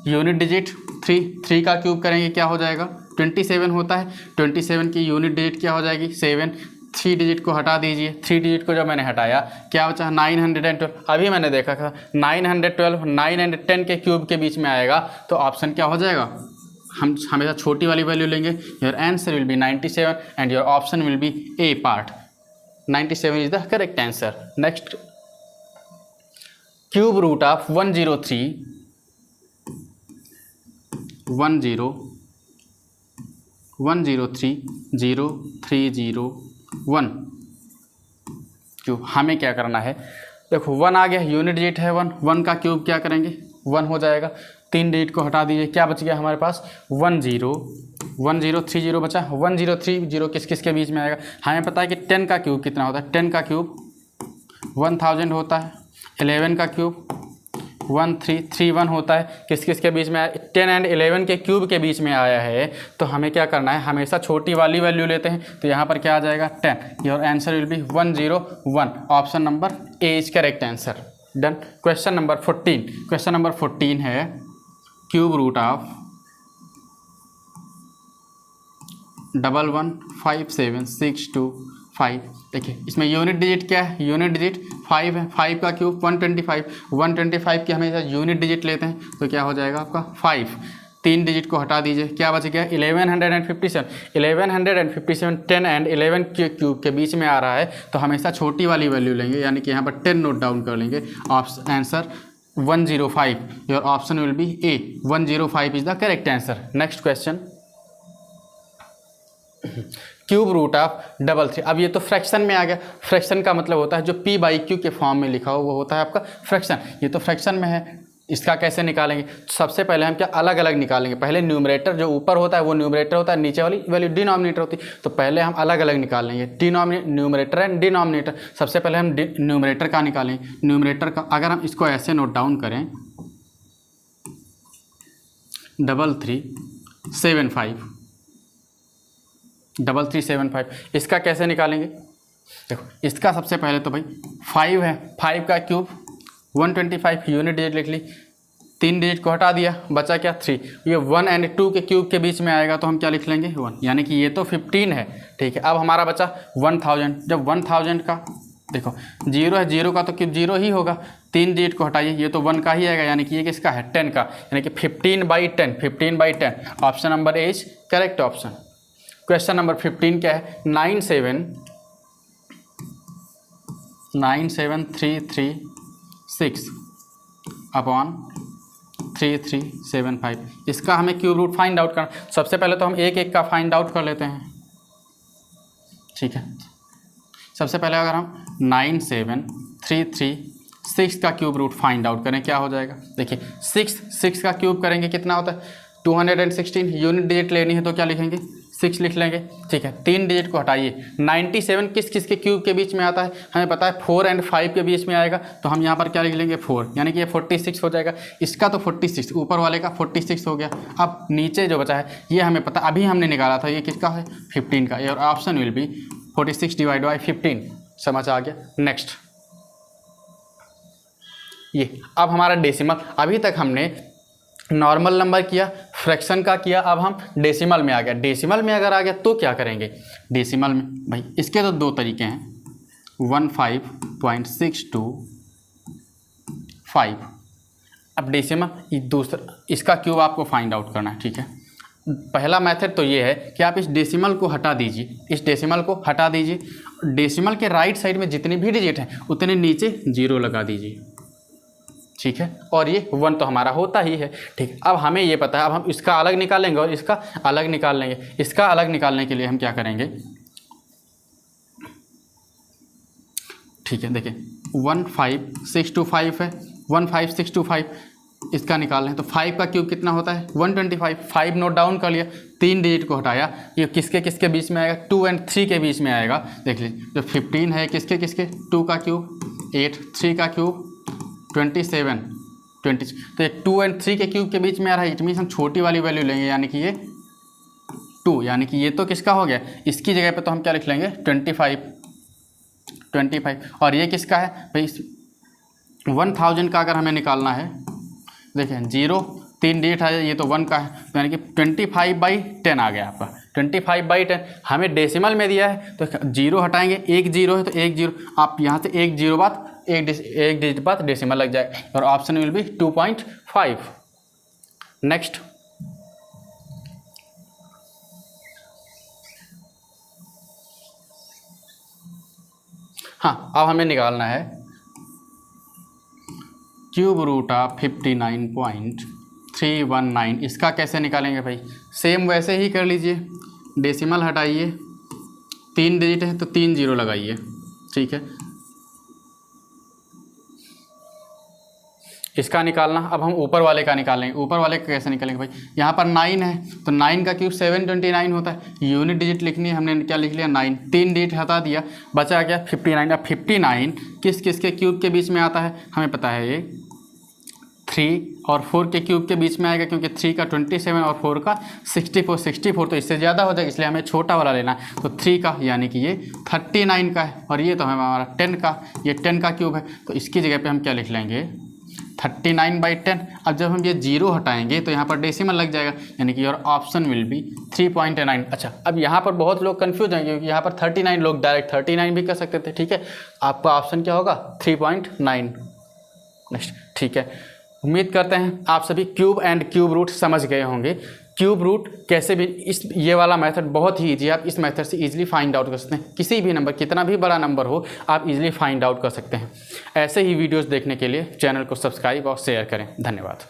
Unit digit 3 का क्यूब करेंगे क्या हो जाएगा? 27 होता है। 27 की यूनिट डिजिट क्या हो जाएगी? 7। 3 डिजिट को हटा दीजिए, 3 डिजिट को जब मैंने हटाया क्या बचा? 912। अभी मैंने देखा था 912 9 एंड 10 के क्यूब के बीच में आएगा, तो ऑप्शन क्या हो जाएगा? हम हमेशा छोटी वाली वैल्यू लेंगे। Your answer will be 97 and your option will be A part. 97 is the correct answer. Next, cube root of 1030301। Cube हमें क्या करना है? देखो 1 आ गया, यूनिट डिजिट है 1 का क्यूब क्या करेंगे? 1 हो जाएगा। 3 डिजिट को हटा दीजिए, क्या बच गया हमारे पास? 1030 बचा। 1030 किस किस के बीच में आएगा? हमें पता है कि 10 का क्यूब कितना होता है? 10 का क्यूब 1000 होता है। 11 का क्यूब 1331 होता है। किस किस के बीच में आया? 10 एंड 11 के क्यूब के बीच में आया है। तो हमें क्या करना है? हमेशा छोटी वाली वैल्यू लेते हैं, तो यहाँ पर क्या आ जाएगा? 10। Your answer will B 101। Option number A is correct answer. Done. Question number 14 है क्यूब रूट ऑफ 115762 देखिए इसमें यूनिट डिजिट क्या है, यूनिट डिजिट 5 है, 5 का क्यूब 125 की हमेशा यूनिट डिजिट लेते हैं तो क्या हो जाएगा आपका 5। 3 डिजिट को हटा दीजिए, क्या बच गया 1157 10 एंड 11 के क्यूब के बीच में आ रहा है तो हमेशा छोटी वाली वैल्यू लेंगे, यानी कि यहाँ पर 10 नोट डाउन कर लेंगे। Answer 105, your option will be A, 105 is the correct answer. Next question, cube root of 33। अब ये तो फ्रैक्शन में आ गया, फ्रैक्शन का मतलब होता है जो p बाई क्यू के फॉर्म में लिखा हो वो होता है आपका फ्रैक्शन, ये तो फ्रैक्शन में है। इसका कैसे निकालेंगे, सबसे पहले हम क्या अलग अलग निकालेंगे, पहले न्यूमरेटर जो ऊपर होता है वो न्यूमरेटर होता है, नीचे वाली वैल्यू डिनोमिनेटर होती है, तो पहले हम अलग अलग निकाल लेंगे न्यूमरेटर एंड डिनोमिनेटर। सबसे पहले हम न्यूमरेटर का निकालेंगे, न्यूमरेटर का अगर हम इसको ऐसे नोट डाउन करें 3375, इसका कैसे निकालेंगे, देखो इसका सबसे पहले तो भाई 5 है, 5 का क्यूब 125 यूनिट डिजिट लिख ली, 3 डिजिट को हटा दिया, बचा क्या 3। ये 1 एंड 2 के क्यूब के बीच में आएगा तो हम क्या लिख लेंगे 1, यानी कि ये तो 15 है, ठीक है। अब हमारा बचा 1000, जब 1000 का देखो 0 है, 0 का तो क्यूब 0 ही होगा, 3 डिजिट को हटाइए, ये तो 1 का ही आएगा, यानी कि ये किसका है 10 का, यानी कि 15/10, option number A is correct option. Question number 15 क्या है, 97336 अपॉन 3375, इसका हमें क्यूब रूट फाइंड आउट करना। सबसे पहले तो हम एक एक का फाइंड आउट कर लेते हैं, ठीक है। सबसे पहले अगर हम 97336 का क्यूब रूट फाइंड आउट करें क्या हो जाएगा, देखिए 6 का क्यूब करेंगे कितना होता है 216, यूनिट डिजिट लेनी है तो क्या लिखेंगे 6 लिख लेंगे, ठीक है। 3 डिजिट को हटाइए, 97 किस किस के क्यूब के बीच में आता है, हमें पता है 4 एंड 5 के बीच में आएगा, तो हम यहाँ पर क्या लिख लेंगे 4, यानी कि ये 46 हो जाएगा। इसका तो 46, ऊपर वाले का 46 हो गया। अब नीचे जो बचा है ये हमें पता, अभी हमने निकाला था, ये किसका है 15 का, और option will B 46 divide by 15, समझ आ गया। नेक्स्ट ये अब हमारा डेसिमल, अभी तक हमने नॉर्मल नंबर किया, फ्रैक्शन का किया, अब हम डेसिमल में आ गया। डेसिमल में अगर आ गया तो क्या करेंगे, डेसिमल में भाई इसके तो 2 तरीके हैं, 15.625। अब डेसिमल दूसरा, इसका क्यूब आपको फाइंड आउट करना है, ठीक है। पहला मेथड तो ये है कि आप इस डेसिमल को हटा दीजिए, इस डेसिमल को हटा दीजिए, डेसिमल के राइट साइड में जितने भी डिजिट हैं उतने नीचे 0 लगा दीजिए, ठीक है। और ये 1 तो हमारा होता ही है, ठीक। अब हमें ये पता है, अब हम इसका अलग निकालेंगे और इसका अलग निकाल लेंगे। इसका अलग निकालने के लिए हम क्या करेंगे, ठीक है, देखिए 15625 है, 15625 इसका निकाल लें तो 5 का क्यूब कितना होता है 125, 5 नोट डाउन कर लिया, 3 डिजिट को हटाया, ये किसके किसके बीच में आएगा 2 एंड 3 के बीच में आएगा। देख लीजिए जो 15 है किसके किसके 2 का क्यूब 8, 3 का क्यूब 27, 20, तो ये 2 एंड 3 के क्यूब के बीच में आ रहा है, इट मीन्स हम छोटी वाली वैल्यू लेंगे, यानी कि ये 2, यानी कि ये तो किसका हो गया, इसकी जगह पे तो हम क्या लिख लेंगे 25, और ये किसका है भाई 1000 का अगर हमें निकालना है, देखिए 0 3 डिजिट है, ये तो 1 का है, तो यानी कि 25/10 आ गया आपका, 25/10 हमें डेसिमल में दिया है, तो 0 हटाएंगे, 1 0 है तो 1 0, आप यहाँ से 1 0 बाद एक डिजिट बाद डेसिमल लग जाएगा, और ऑप्शन विल बी 2.5। नेक्स्ट हाँ, अब हमें निकालना है क्यूब रूट ऑफ 59.319, इसका कैसे निकालेंगे भाई, सेम वैसे ही कर लीजिए, डेसिमल हटाइए, 3 डिजिट है तो 3 0 लगाइए, ठीक है। इसका निकालना, अब हम ऊपर वाले का निकालेंगे, ऊपर वाले का कैसे निकालेंगे भाई, यहाँ पर 9 है तो 9 का क्यूब 729 होता है, यूनिट डिजिट लिखनी है, हमने क्या लिख लिया 9, 3 डिजिट हटा दिया, बचा गया 59। अब 59 किस किस के क्यूब के बीच में आता है, हमें पता है ये 3 और 4 के क्यूब के बीच में आएगा, क्योंकि 3 का 27 और 4 का 64 तो इससे ज़्यादा हो जाएगा, इसलिए हमें छोटा वाला लेना है। तो 3 का यानी कि ये 39 का है, और ये तो है हमारा 10 का, ये 10 का क्यूब है। तो इसकी जगह पे हम क्या लिख लेंगे 39/10। अब जब हम ये 0 हटाएंगे तो यहाँ पर डेसिमल लग जाएगा, यानी कि योर ऑप्शन विल बी 3.9। अच्छा, अब यहाँ पर बहुत लोग कंफ्यूज हैं, क्योंकि यहाँ पर 39 लोग डायरेक्ट 39 भी कर सकते थे। ठीक है, आपका ऑप्शन क्या होगा 3.9। नेक्स्ट, ठीक है, उम्मीद करते हैं आप सभी क्यूब एंड क्यूब रूट समझ गए होंगे। क्यूब रूट कैसे भी, इस ये वाला मेथड बहुत ही ईजी है, आप इस मेथड से इजीली फाइंड आउट कर सकते हैं। किसी भी नंबर, कितना भी बड़ा नंबर हो, आप इजीली फाइंड आउट कर सकते हैं। ऐसे ही वीडियोस देखने के लिए चैनल को सब्सक्राइब और शेयर करें। धन्यवाद।